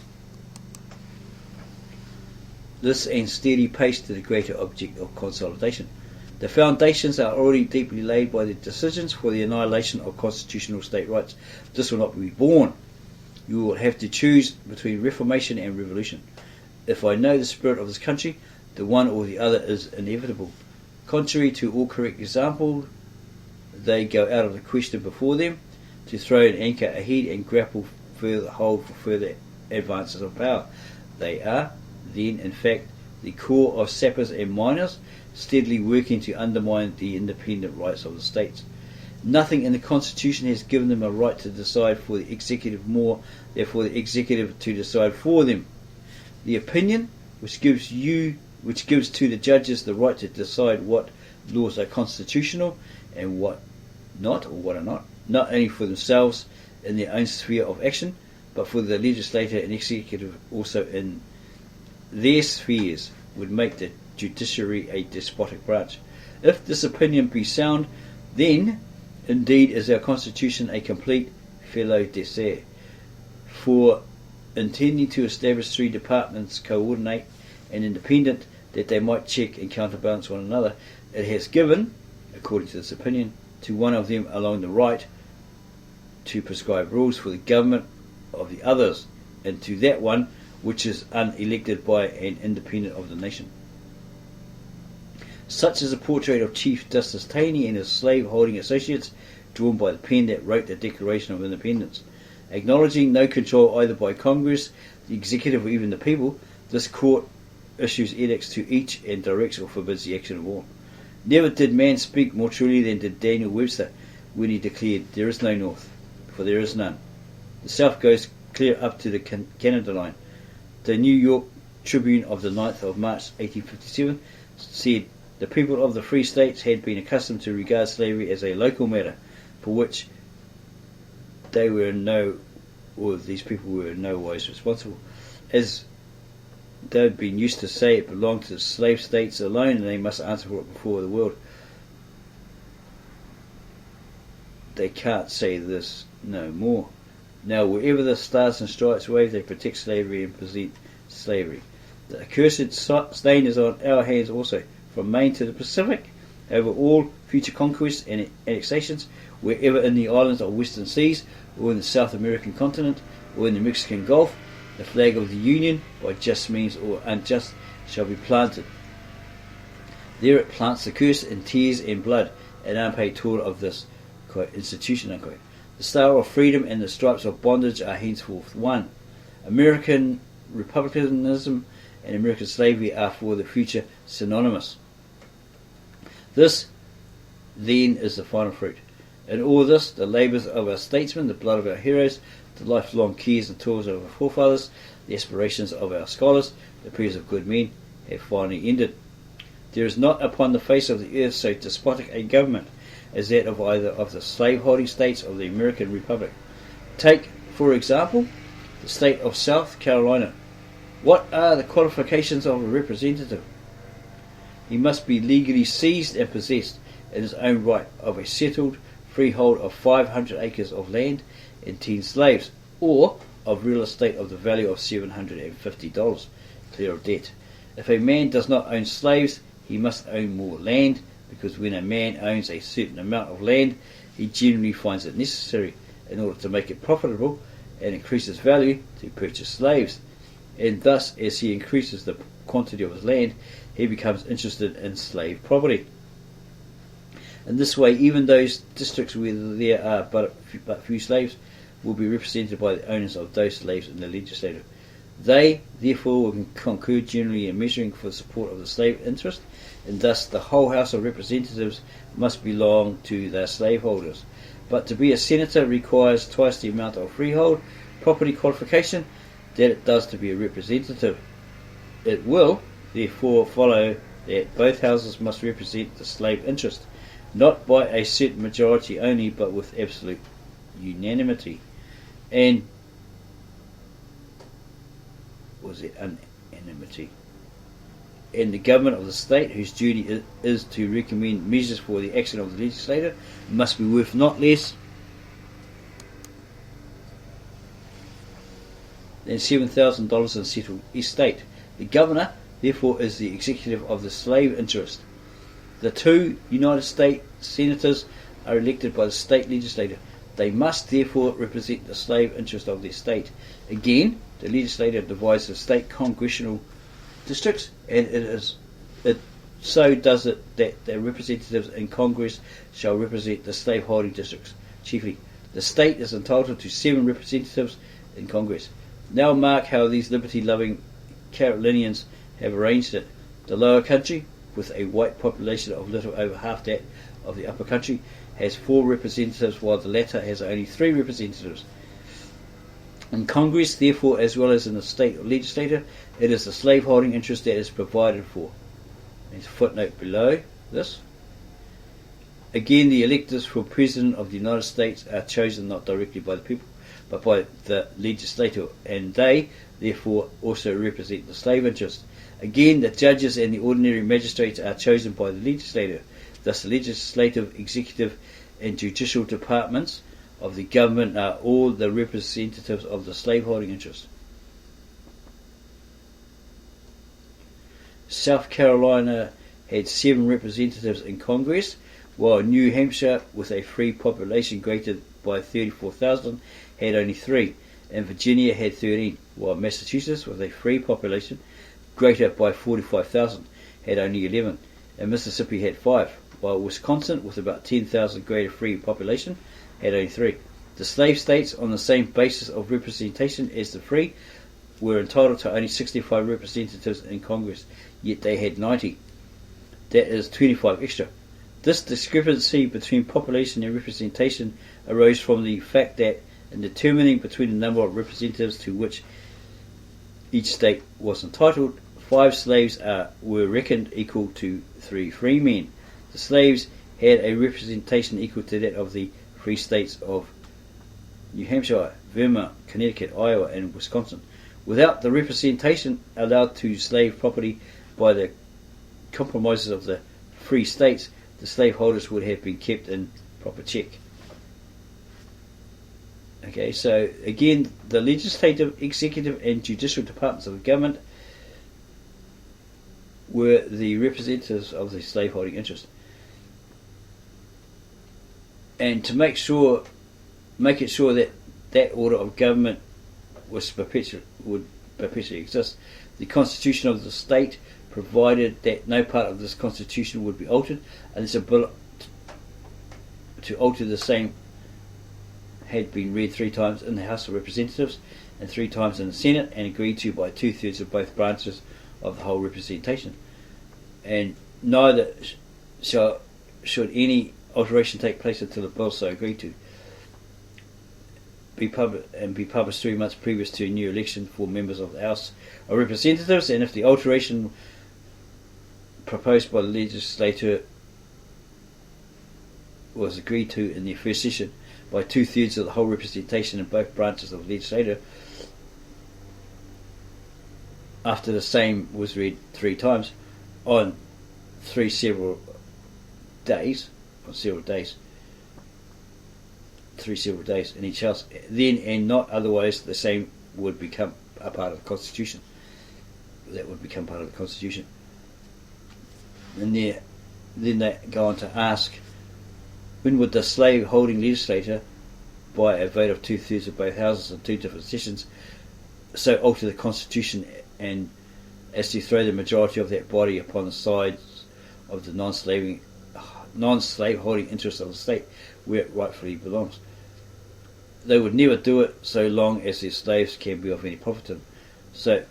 This and steady pace to the greater object of consolidation. The foundations are already deeply laid by the decisions for the annihilation of constitutional state rights. This will not be born. You will have to choose between reformation and revolution. If I know the spirit of this country, the one or the other is inevitable. Contrary to all correct example, they go out of the question before them to throw an anchor ahead and grapple further hold for further advances of power. They are, then, in fact, the core of sappers and miners, steadily working to undermine the independent rights of the states. Nothing in the Constitution has given them a right to decide for the executive more than for the executive to decide for them. The opinion which gives to the judges the right to decide what laws are constitutional and what not, or what are not only for themselves in their own sphere of action, but for the legislature and executive also in their spheres, would make the judiciary a despotic branch. If this opinion be sound, then indeed is our Constitution a complete felo de se. For intending to establish three departments coordinate and independent, that they might check and counterbalance one another, it has given, according to this opinion, to one of them alone the right to prescribe rules for the government of the others, and to that one which is unelected by and independent of the nation. Such is a portrait of Chief Justice Taney and his slave-holding associates, drawn by the pen that wrote the Declaration of Independence. Acknowledging no control either by Congress, the executive, or even the people, this court issues edicts to each and directs or forbids the action of all. Never did man speak more truly than did Daniel Webster when he declared, "There is no north, for there is none. The south goes clear up to the Canada line." The New York Tribune of the 9th of March 1857 said, "The people of the free states had been accustomed to regard slavery as a local matter, for which these people were in no wise responsible, as they had been used to say it belonged to the slave states alone and they must answer for it before the world." They can't say this no more. Now wherever the stars and stripes wave, they protect slavery and present slavery. The accursed stain is on our hands also, from Maine to the Pacific, over all future conquests and annexations, wherever in the islands of western seas, or in the South American continent, or in the Mexican Gulf, the flag of the Union, by just means or unjust, shall be planted. There it plants the curse in tears and blood, and unpaid toil of this, quote, institution, unquote. The star of freedom and the stripes of bondage are henceforth one. American republicanism and American slavery are for the future synonymous. This, then, is the final fruit. In all this, the labours of our statesmen, the blood of our heroes, the lifelong cares and toils of our forefathers, the aspirations of our scholars, the prayers of good men, have finally ended. There is not upon the face of the earth so despotic a government as that of either of the slave-holding states of the American Republic. Take, for example, the state of South Carolina. What are the qualifications of a representative? He must be legally seized and possessed in his own right of a settled freehold of 500 acres of land and 10 slaves, or of real estate of the value of $750, clear of debt. If a man does not own slaves, he must own more land, because when a man owns a certain amount of land, he generally finds it necessary, in order to make it profitable and increase its value, to purchase slaves. And thus, as he increases the quantity of his land, he becomes interested in slave property. In this way, even those districts where there are but few slaves will be represented by the owners of those slaves in the legislature. They, therefore, will concur generally in measuring for the support of the slave interest, and thus the whole House of Representatives must belong to the slaveholders. But to be a senator requires twice the amount of freehold property qualification that it does to be a representative. It will, therefore, follow that both houses must represent the slave interest, not by a certain majority only, but with absolute unanimity. And was it unanimity? And the government of the state, whose duty is to recommend measures for the action of the legislator, must be worth not less than $7,000 in settled estate. The governor, therefore, is the executive of the slave interest. The two United States senators are elected by the state legislature. They must therefore represent the slave interest of their state. Again, the legislature divides the state congressional districts, and so does it that the representatives in Congress shall represent the slaveholding districts chiefly. The state is entitled to 7 representatives in Congress. Now mark how these liberty-loving Carolinians have arranged it. The lower country, with a white population of little over half that of the upper country, has 4 representatives, while the latter has only 3 representatives. In Congress, therefore, as well as in the state legislature, it is the slaveholding interest that is provided for. There's a footnote below this. Again, the electors for President of the United States are chosen not directly by the people, but by the legislature, and they, therefore, also represent the slave interest. Again, the judges and the ordinary magistrates are chosen by the legislature. Thus, the legislative, executive, and judicial departments of the government are all the representatives of the slaveholding interest. South Carolina had 7 representatives in Congress, while New Hampshire, with a free population greater by 34,000, had only 3, and Virginia had 13, while Massachusetts, with a free population greater by 45,000, had only 11, and Mississippi had 5, while Wisconsin, with about 10,000 greater free population, had only 3. The slave states, on the same basis of representation as the free, were entitled to only 65 representatives in Congress, yet they had 90. That is 25 extra. This discrepancy between population and representation arose from the fact that in determining between the number of representatives to which each state was entitled, 5 slaves were reckoned equal to 3 free men. The slaves had a representation equal to that of the free states of New Hampshire, Vermont, Connecticut, Iowa, and Wisconsin. Without the representation allowed to slave property by the compromises of the free states, the slaveholders would have been kept in proper check. Okay, so again, the legislative, executive, and judicial departments of the government were the representatives of the slaveholding interest. And to make it sure that that order of government would perpetually exist, the Constitution of the state provided that no part of this Constitution would be altered, and this bill to alter the same had been read 3 times in the House of Representatives and 3 times in the Senate, and agreed to by 2/3 of both branches of the whole representation. And neither should any alteration take place until the bill so agreed to be published 3 months previous to a new election for members of the House of Representatives, and if the alteration proposed by the legislature was agreed to in the first session by 2/3 of the whole representation in both branches of the legislature, after the same was read 3 times on several days, 3 several days in each house. Then and not otherwise the same would become a part of the Constitution. That would become part of the Constitution. And then they go on to ask, when would the slave-holding legislature, by a vote of 2/3 of both houses in 2 different sessions, so alter the Constitution and as to throw the majority of that body upon the sides of the non-slave-holding interests of the state, where it rightfully belongs? They would never do it so long as their slaves can be of any profit to them. So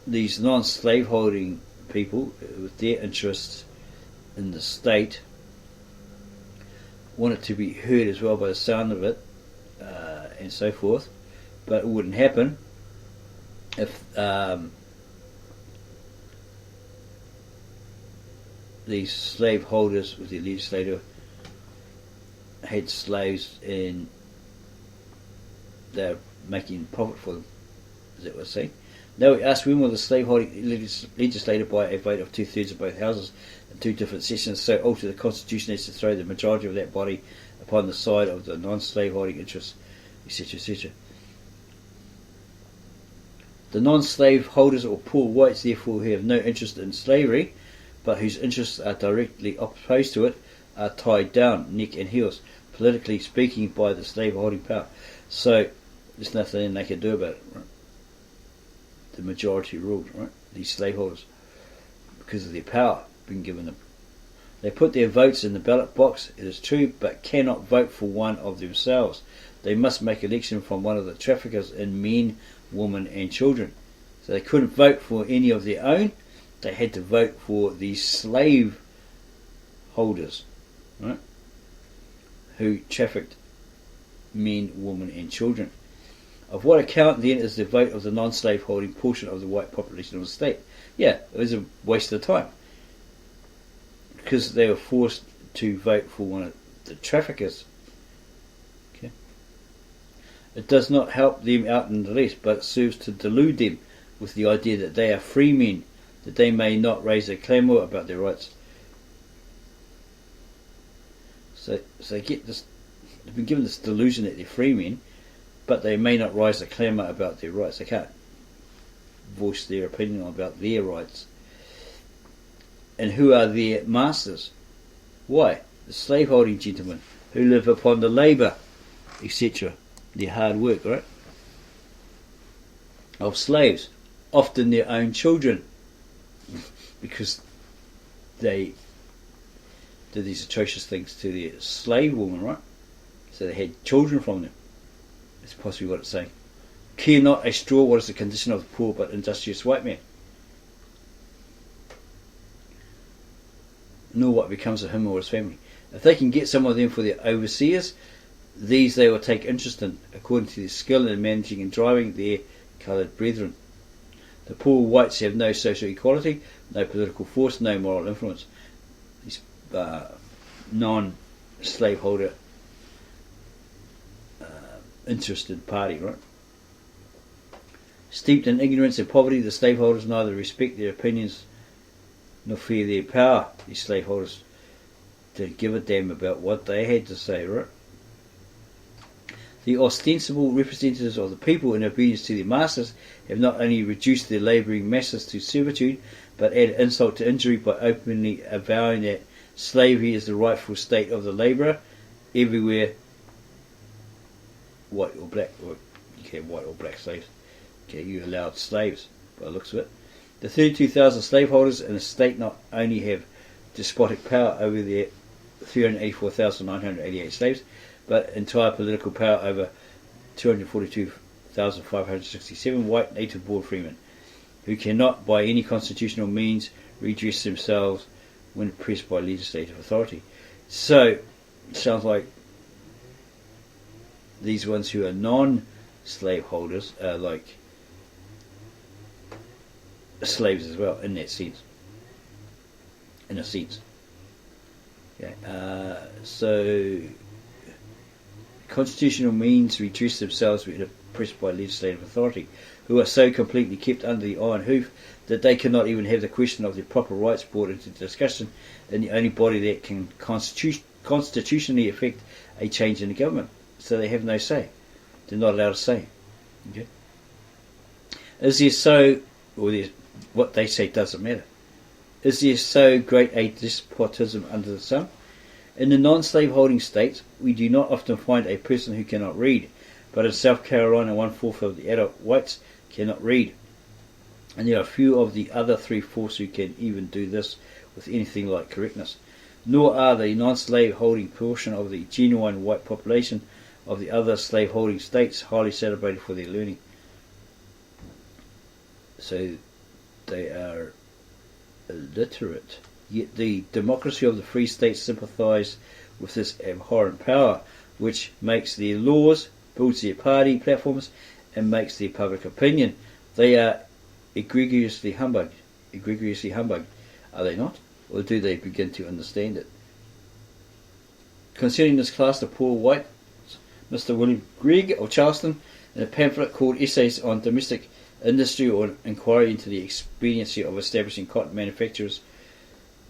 these non-slave-holding people, with their interests in the state, want it to be heard as well by the sound of it, and so forth. But it wouldn't happen if these slave holders with the legislature had slaves and they're making profit for them. Is that what I'm saying? Now we ask, when will the slave-holding legislature, by a vote of 2/3 of both houses in 2 different sessions, so alter the Constitution as to throw the majority of that body upon the side of the non-slave-holding interests, etc., etc. The non-slave holders or poor whites, therefore, who have no interest in slavery, but whose interests are directly opposed to it, are tied down neck and heels, politically speaking, by the slave-holding power. So there's nothing they can do about it, right? The majority ruled, right? These slaveholders, because of their power being given them. They put their votes in the ballot box, it is true, but cannot vote for one of themselves. They must make election from one of the traffickers in men, women and children. So they couldn't vote for any of their own. They had to vote for these slave holders, right? Who trafficked men, women and children. Of what account then is the vote of the non-slave holding portion of the white population of the state? Yeah, it was a waste of time, because they were forced to vote for one of the traffickers. Okay. It does not help them out in the least, but it serves to delude them with the idea that they are free men, that they may not raise a clamour about their rights. So they get this, they've been given this delusion that they're free men, but they may not raise a clamour about their rights. They can't voice their opinion about their rights. And who are their masters? Why? The slaveholding gentlemen who live upon the labour, etc., their hard work, right, of slaves, often their own children, because they did these atrocious things to their slave women, right? So they had children from them. That's possibly what it's saying. Care not a straw what is the condition of the poor but industrious white man, nor what becomes of him or his family. If they can get some of them for their overseers, these they will take interest in, according to their skill in managing and driving their coloured brethren. The poor whites have no social equality, no political force, no moral influence. These non-slaveholder interested party, right? Steeped in ignorance and poverty, the slaveholders neither respect their opinions nor fear their power. These slaveholders didn't give a damn about what they had to say, right? The ostensible representatives of the people, in obedience to their masters, have not only reduced their labouring masses to servitude, but added insult to injury by openly avowing that slavery is the rightful state of the labourer everywhere, white or black, or you can have white or black slaves. Okay, you allowed slaves by the looks of it. The 32,000 slaveholders in the state not only have despotic power over their 384,988 slaves, but entire political power over 242,567 white native born freemen, who cannot by any constitutional means redress themselves when pressed by legislative authority. So, it sounds like these ones who are non-slave holders are like slaves as well, in that sense. In a sense. Okay. So constitutional means redress themselves when oppressed by legislative authority, who are so completely kept under the iron hoof that they cannot even have the question of their proper rights brought into discussion in the only body that can constitutionally affect a change in the government. So they have no say. They're not allowed to say. Okay? Is there so, or what they say doesn't matter. Is there so great a despotism under the sun? In the non-slave-holding states, we do not often find a person who cannot read, but in South Carolina, 1/4 of the adult whites cannot read, and there are few of the other 3/4 who can even do this with anything like correctness. Nor are the non-slave-holding portion of the genuine white population of the other slave-holding states highly celebrated for their learning. So they are illiterate. Yet the democracy of the free states sympathise with this abhorrent power, which makes their laws, builds their party platforms, and makes their public opinion. They are egregiously humbugged. Are they not? Or do they begin to understand it? Concerning this class, the poor whites, Mr. William Gregg of Charleston, in a pamphlet called Essays on Domestic Industry or an Inquiry into the Expediency of Establishing Cotton Manufactures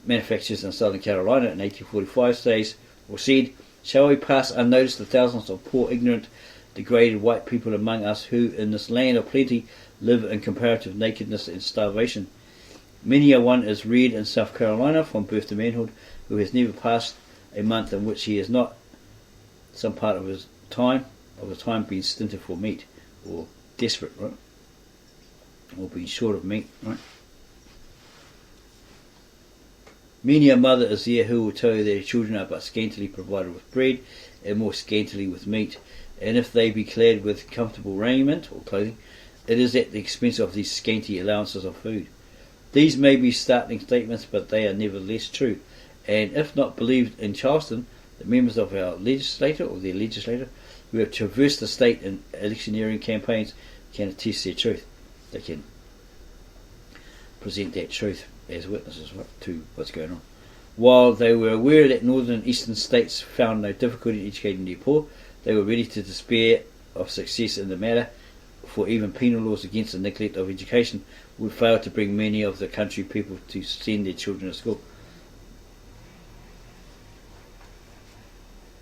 in Southern Carolina in 1845 says, or said, "Shall we pass unnoticed the thousands of poor, ignorant, degraded white people among us who, in this land of plenty, live in comparative nakedness and starvation? Many a one is reared in South Carolina from birth to manhood, who has never passed a month in which he has not some part of the time been stinted for meat, or desperate, right? Or being short of meat, right? Many a mother is there who will tell you that their children are but scantily provided with bread, and more scantily with meat, and if they be clad with comfortable raiment or clothing, it is at the expense of these scanty allowances of food." These may be startling statements, but they are nevertheless true, and if not believed in Charleston, the members of our legislature or their legislator who have traversed the state in electioneering campaigns can attest their truth. They can present that truth as witnesses to what's going on. While they were aware that northern and eastern states found no difficulty in educating their poor, they were ready to despair of success in the matter, for even penal laws against the neglect of education would fail to bring many of the country people to send their children to school.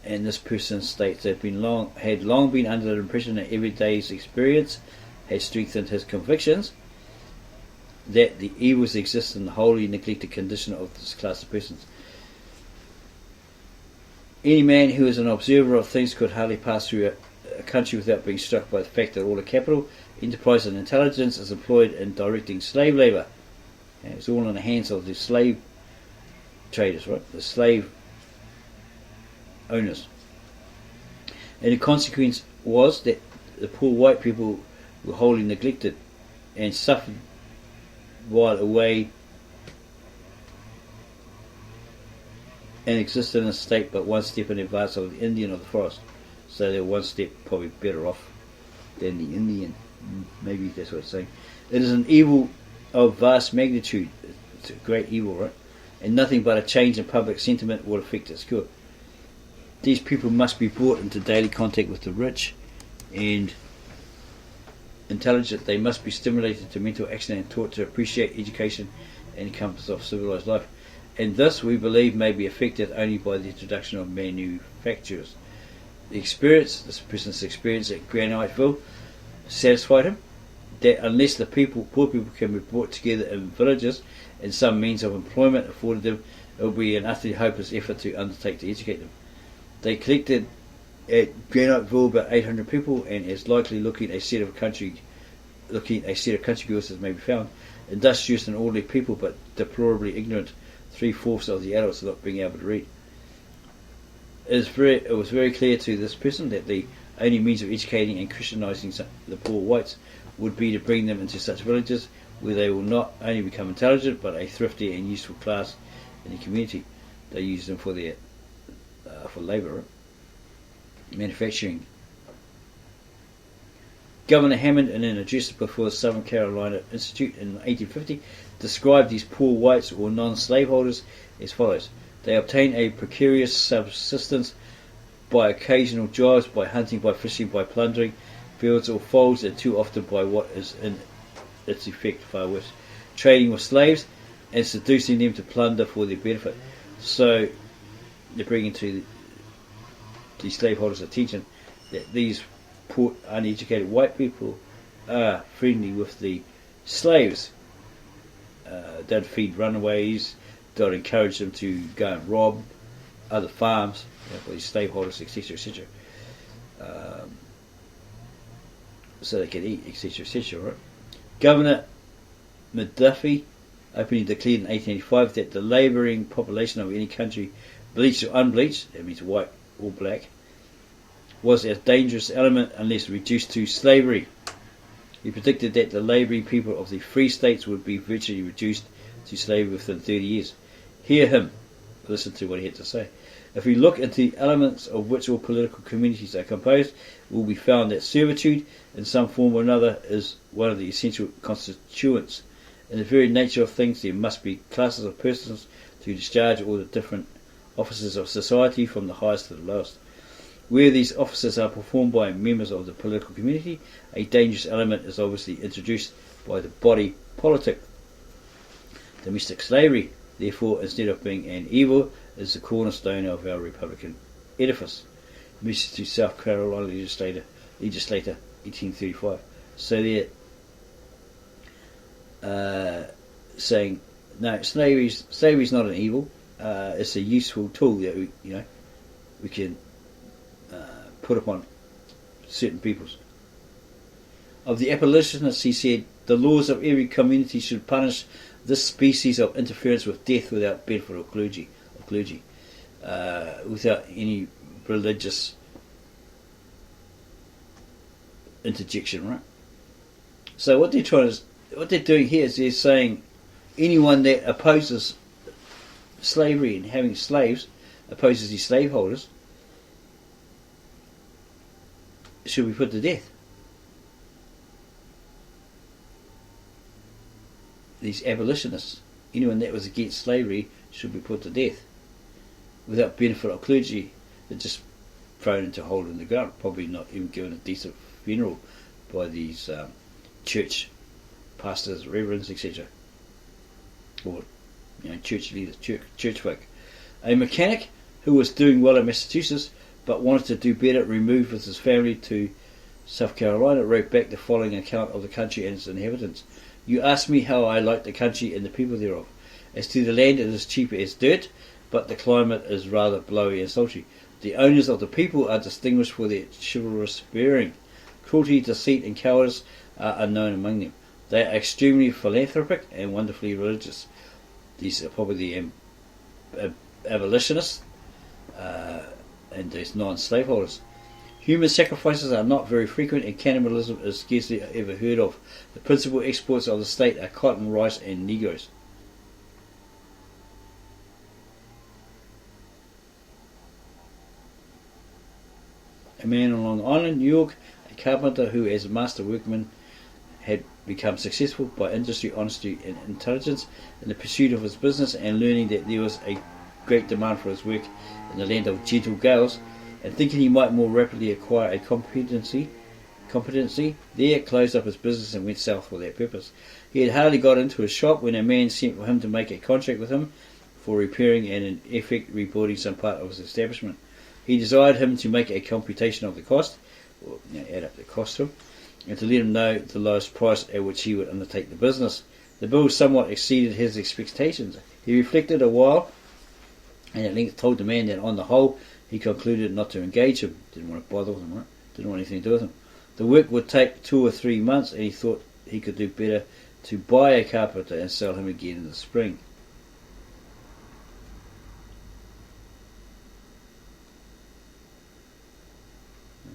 And this person states that had long been under the impression that every day's experience had strengthened his convictions that the evils exist in the wholly neglected condition of this class of persons. Any man who is an observer of things could hardly pass through a country without being struck by the fact that all the capital, enterprise and intelligence is employed in directing slave labour. And it's all in the hands of the slave traders, right? The slave owners. And the consequence was that the poor white people were wholly neglected and suffered while away and existed in a state but one step in advance of the Indian of the forest. So they're one step probably better off than the Indian. Maybe that's what it's saying. It is an evil of vast magnitude. It's a great evil, right? And nothing but a change in public sentiment will effect its cure. These people must be brought into daily contact with the rich and intelligent. They must be stimulated to mental action and taught to appreciate education and the comforts of civilized life. And this, we believe, may be effected only by the introduction of manufacturers. This person's experience at Graniteville satisfied him that unless the poor people can be brought together in villages and some means of employment afforded them, it will be an utterly hopeless effort to undertake to educate them. They collected at Graniteville about 800 people, and as likely looking a set of country girls as may be found, industrious and orderly people, but deplorably ignorant, 3/4 of the adults not being able to read. It was very clear to this person that the only means of educating and Christianizing the poor whites would be to bring them into such villages where they will not only become intelligent but a thrifty and useful class in the community. They use them for their for labour, right? Manufacturing. Governor Hammond, in an address before the Southern Carolina Institute in 1850, described these poor whites or non-slaveholders as follows: they obtain a precarious subsistence by occasional jobs, by hunting, by fishing, by plundering fields or folds, and too often by what is in its effect far worse, trading with slaves and seducing them to plunder for their benefit. So they're bringing to the slaveholders' attention that these poor, uneducated white people are friendly with the slaves. They'd feed runaways, they'd encourage them to go and rob other farms, for these slaveholders, etc., etc. So they could eat, etc., etc. Right? Governor Mudduffie openly declared in 1885 that the labouring population of any country, bleached or unbleached, that means white or black, was a dangerous element unless reduced to slavery. He predicted that the labouring people of the free states would be virtually reduced to slavery within 30 years. Hear him. Listen to what he had to say. If we look into the elements of which all political communities are composed, it will be found that servitude, in some form or another, is one of the essential constituents. In the very nature of things, there must be classes of persons to discharge all the different offices of society, from the highest to the lowest. Where these offices are performed by members of the political community, a dangerous element is obviously introduced by the body politic. Domestic slavery, therefore, instead of being an evil, is the cornerstone of our Republican edifice. Message to South Carolina legislator 1835. So they're saying, no, slavery's not an evil. It's a useful tool that we can put upon certain peoples. Of the abolitionists, he said, the laws of every community should punish this species of interference with death without benefit of clergy, without any religious interjection, right? So what they're doing here is they're saying anyone that opposes slavery and having slaves, opposes these slaveholders, should be put to death. These abolitionists, anyone that was against slavery, should be put to death without benefit of clergy. They're just thrown into a hole in the ground, probably not even given a decent funeral by these church pastors, reverends, etc., or church leaders, church folk. A mechanic who was doing well in Massachusetts but wanted to do better, removed with his family to South Carolina, wrote back the following account of the country and its inhabitants. You ask me how I like the country and the people thereof. As to the land, it is cheap as dirt, but the climate is rather blowy and sultry. The owners of the people are distinguished for their chivalrous bearing. Cruelty, deceit, and cowardice are unknown among them. They are extremely philanthropic and wonderfully religious. These are probably the abolitionists and these non-slaveholders. Human sacrifices are not very frequent, and cannibalism is scarcely ever heard of. The principal exports of the state are cotton, rice, and negroes. A man on Long Island, New York, a carpenter who as a master workman had become successful by industry, honesty, and intelligence in the pursuit of his business, and learning that there was a great demand for his work in the land of gentle gales, and thinking he might more rapidly acquire a competency, there closed up his business and went south for that purpose. He had hardly got into his shop when a man sent for him to make a contract with him for repairing and in effect rebuilding some part of his establishment. He desired him to make a computation of the cost, or add up the cost to him, and to let him know the lowest price at which he would undertake the business. The bill somewhat exceeded his expectations. He reflected a while, and at length told the man that on the whole he concluded not to engage him. Didn't want to bother with him, right? Didn't want anything to do with him. The work would take 2 or 3 months, and he thought he could do better to buy a carpenter and sell him again in the spring.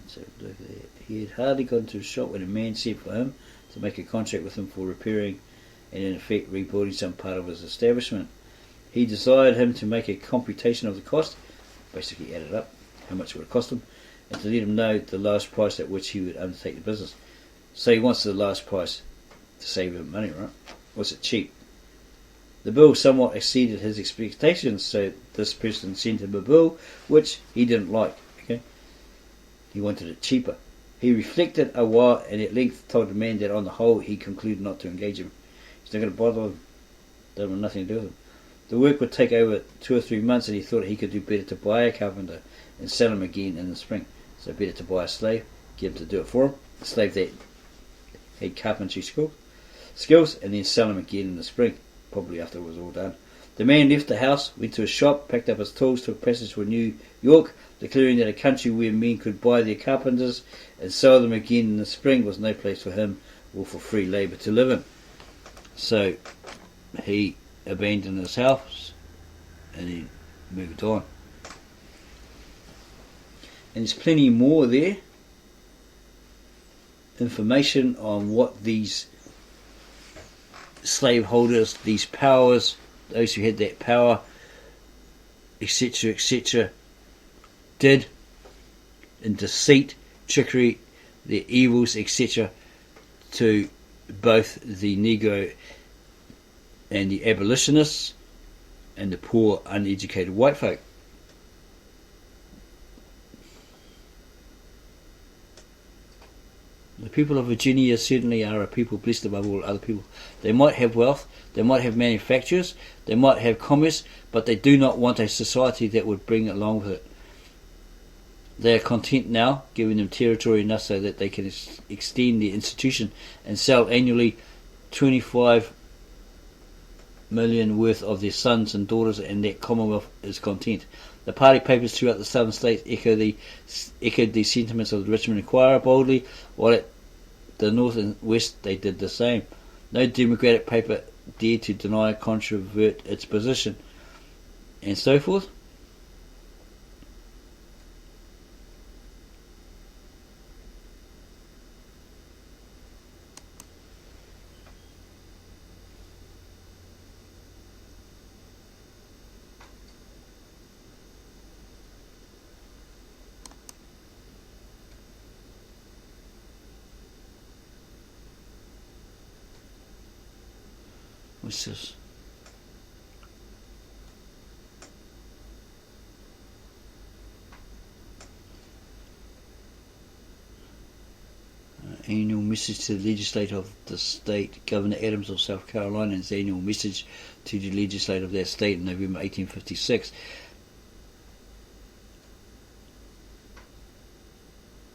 So he had hardly got into his shop when a man sent for him to make a contract with him for repairing and in effect rebuilding some part of his establishment. He desired him to make a computation of the cost, basically added up how much it would cost him, and to let him know the lowest price at which he would undertake the business. So he wants the lowest price to save him money, right? Was it cheap? The bill somewhat exceeded his expectations, so this person sent him a bill which he didn't like. Okay, he wanted it cheaper. He reflected a while and at length told the man that on the whole he concluded not to engage him. He's not going to bother him. Don't want nothing to do with him. The work would take over 2 or 3 months, and he thought he could do better to buy a carpenter and sell him again in the spring. So better to buy a slave, get him to do it for him, a slave that had carpentry skills, and then sell him again in the spring, probably after it was all done. The man left the house, went to a shop, packed up his tools, took passage for New York, declaring that a country where men could buy their carpenters and sell them again in the spring was no place for him or for free labour to live in. So he abandoned his house and he moved on. And there's plenty more there, information on what these slaveholders, these powers, those who had that power, etc., etc., did in deceit, trickery, their evils, etc., to both the Negro and the abolitionists and the poor, uneducated white folk. The people of Virginia certainly are a people blessed above all other people. They might have wealth, they might have manufactures, they might have commerce, but they do not want a society that would bring along with it. They are content now, giving them territory enough so that they can extend their institution and sell annually 25 million worth of their sons and daughters, and that Commonwealth is content. The party papers throughout the southern states echoed the sentiments of the Richmond Enquirer boldly, while at the north and west they did the same. No Democratic paper dared to deny or controvert its position, and so forth. What's this? Annual message to the legislature of the state. Governor Adams of South Carolina's annual message to the legislature of that state in November 1856.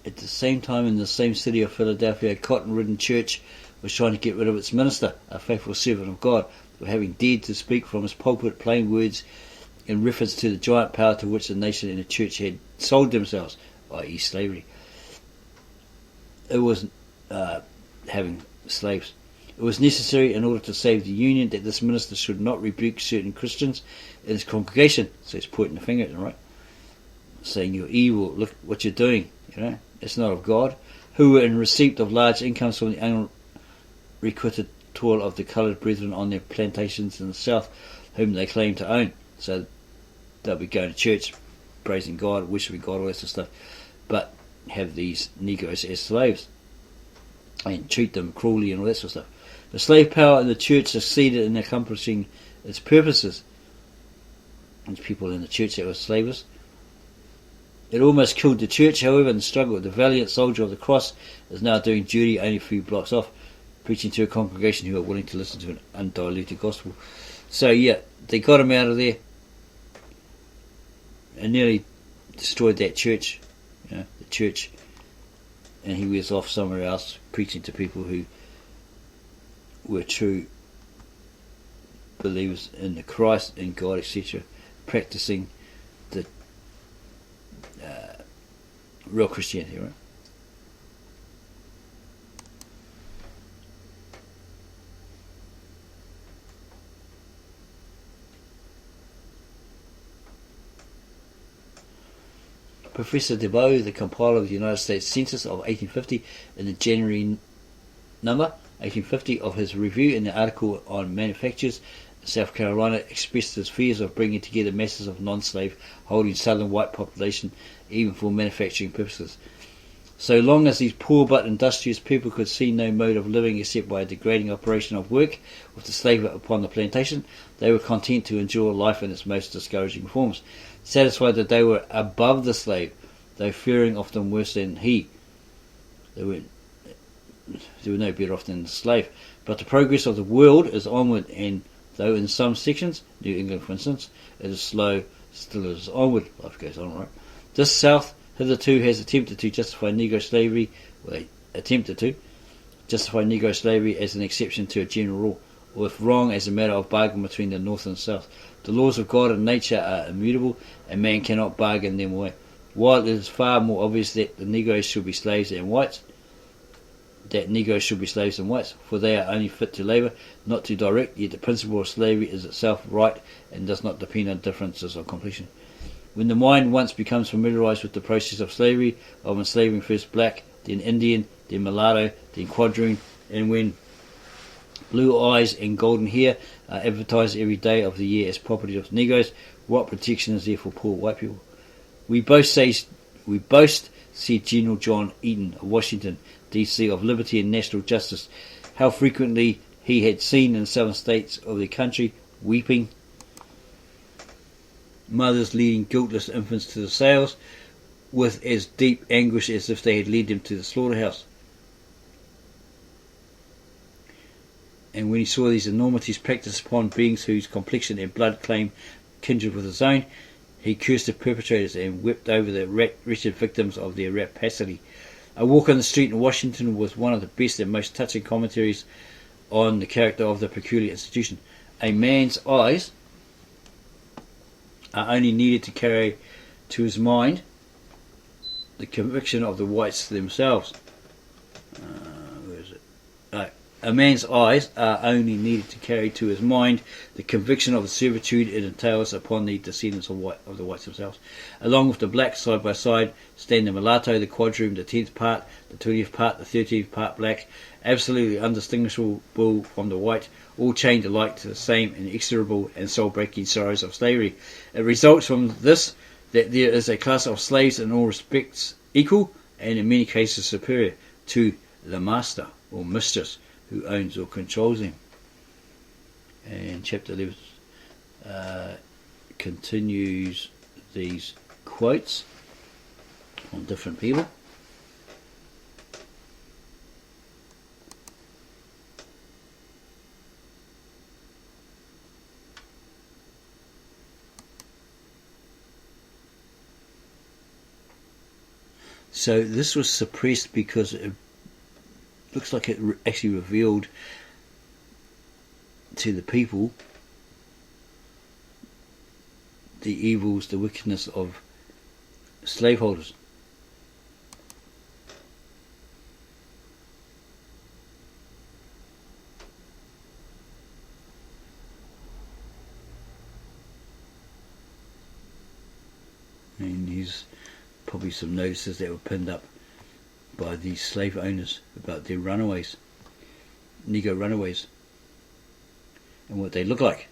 At the same time, in the same city of Philadelphia, a cotton-ridden church was trying to get rid of its minister, a faithful servant of God, for having dared to speak from his pulpit plain words in reference to the giant power to which the nation and the church had sold themselves, i.e. slavery. It was having slaves. It was necessary in order to save the Union that this minister should not rebuke certain Christians in his congregation. So he's pointing the finger at them, right? Saying, you're evil, look what you're doing, it's not of God, who were in receipt of large incomes from the unrequited toil of the coloured brethren on their plantations in the south, whom they claim to own. So they'll be going to church, praising God, worshiping God, all that sort of stuff, but have these Negroes as slaves and treat them cruelly and all that sort of stuff. The slave power in the church succeeded in accomplishing its purposes. These people in the church that were slaves. It almost killed the church, however, in the struggle. The valiant soldier of the cross is now doing duty only a few blocks off, preaching to a congregation who are willing to listen to an undiluted gospel. So yeah, they got him out of there and nearly destroyed that church, the church, and he was off somewhere else preaching to people who were true believers in the Christ, in God, etc., practicing the real Christianity, right? Professor DeBow, the compiler of the United States Census of 1850, in the January number 1850 of his review in the article on manufactures in South Carolina, expressed his fears of bringing together masses of non-slave holding southern white population even for manufacturing purposes. So long as these poor but industrious people could see no mode of living except by a degrading operation of work with the slave upon the plantation, they were content to endure life in its most discouraging forms, satisfied that they were above the slave, though fearing often worse than he. They were no better off than the slave. But the progress of the world is onward, and though in some sections, New England for instance, it is slow, still it is onward. Life goes on, right? This South hitherto has attempted to justify Negro slavery, as an exception to a general rule, or if wrong, as a matter of bargain between the North and South. The laws of God and nature are immutable, and man cannot bargain them away. While it is far more obvious that the Negroes should be slaves than whites, for they are only fit to labour, not to direct, yet the principle of slavery is itself right and does not depend on differences of completion. When the mind once becomes familiarised with the process of slavery, of enslaving first black, then Indian, then mulatto, then quadroon, and when blue eyes and golden hair are advertised every day of the year as property of Negroes, what protection is there for poor white people? We boast, said General John Eaton of Washington, D.C., of liberty and national justice, how frequently he had seen in southern states of the country weeping mothers leading guiltless infants to the sales with as deep anguish as if they had led them to the slaughterhouse. And when he saw these enormities practised upon beings whose complexion and blood claimed kindred with his own, he cursed the perpetrators and wept over the wretched victims of their rapacity. A walk on the street in Washington was one of the best and most touching commentaries on the character of the peculiar institution. A man's eyes are only needed to carry to his mind the conviction of the whites themselves. A man's eyes are only needed to carry to his mind the conviction of the servitude it entails upon the descendants of the whites themselves. Along with the black, side by side, stand the mulatto, the quadroon, the 10th part, the 20th part, the 13th part black, absolutely undistinguishable from the white, all chained alike to the same inexorable and soul-breaking sorrows of slavery. It results from this that there is a class of slaves in all respects equal, and in many cases superior, to the master or mistress who owns or controls them. And chapter 11 continues these quotes on different people. So this was suppressed because it looks like it actually revealed to the people the evils, the wickedness of slaveholders. And here's probably some notices that were pinned up by these slave owners about their runaways, Negro runaways, and what they look like.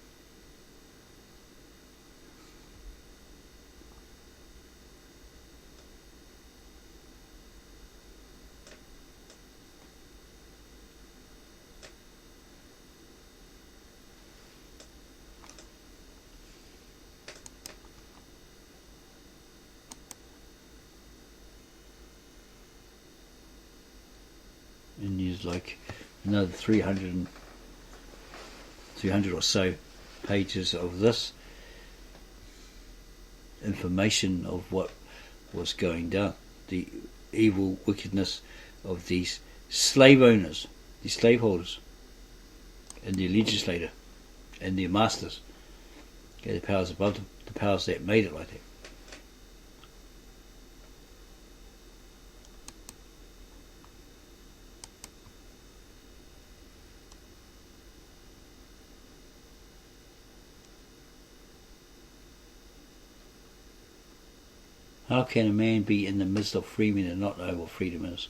And use like another 300 or so pages of this information of what was going down, the evil wickedness of these slave owners, these slaveholders, and their legislator and their masters, the powers above them, the powers that made it like that. How can a man be in the midst of freemen and not know what freedom is?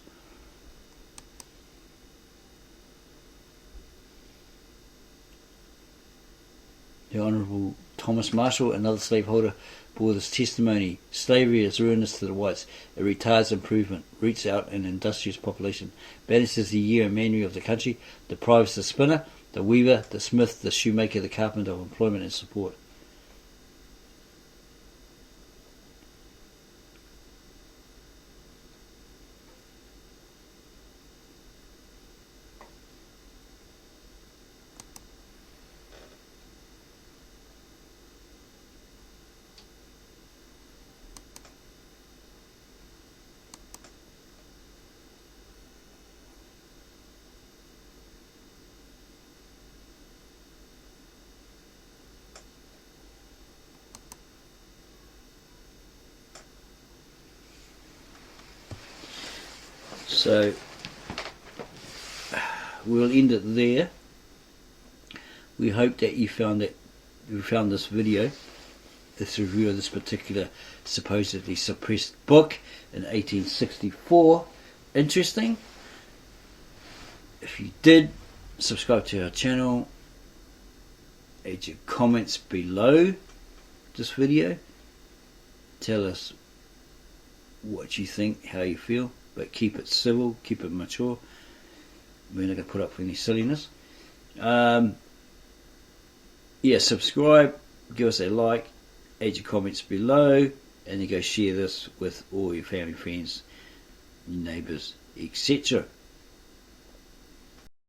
The Honourable Thomas Marshall, another slaveholder, bore this testimony: slavery is ruinous to the whites. It retards improvement, roots out an industrious population, banishes the year and manual of the country, deprives the spinner, the weaver, the smith, the shoemaker, the carpenter of employment and support. So we'll end it there. We hope that you found this video, this review of this particular supposedly suppressed book in 1864, interesting. If you did, subscribe to our channel, add your comments below this video, tell us what you think, how you feel, but keep it civil, keep it mature. We're not going to put up with any silliness. Yeah, subscribe, give us a like, add your comments below, and then go share this with all your family, friends, your neighbours, etc.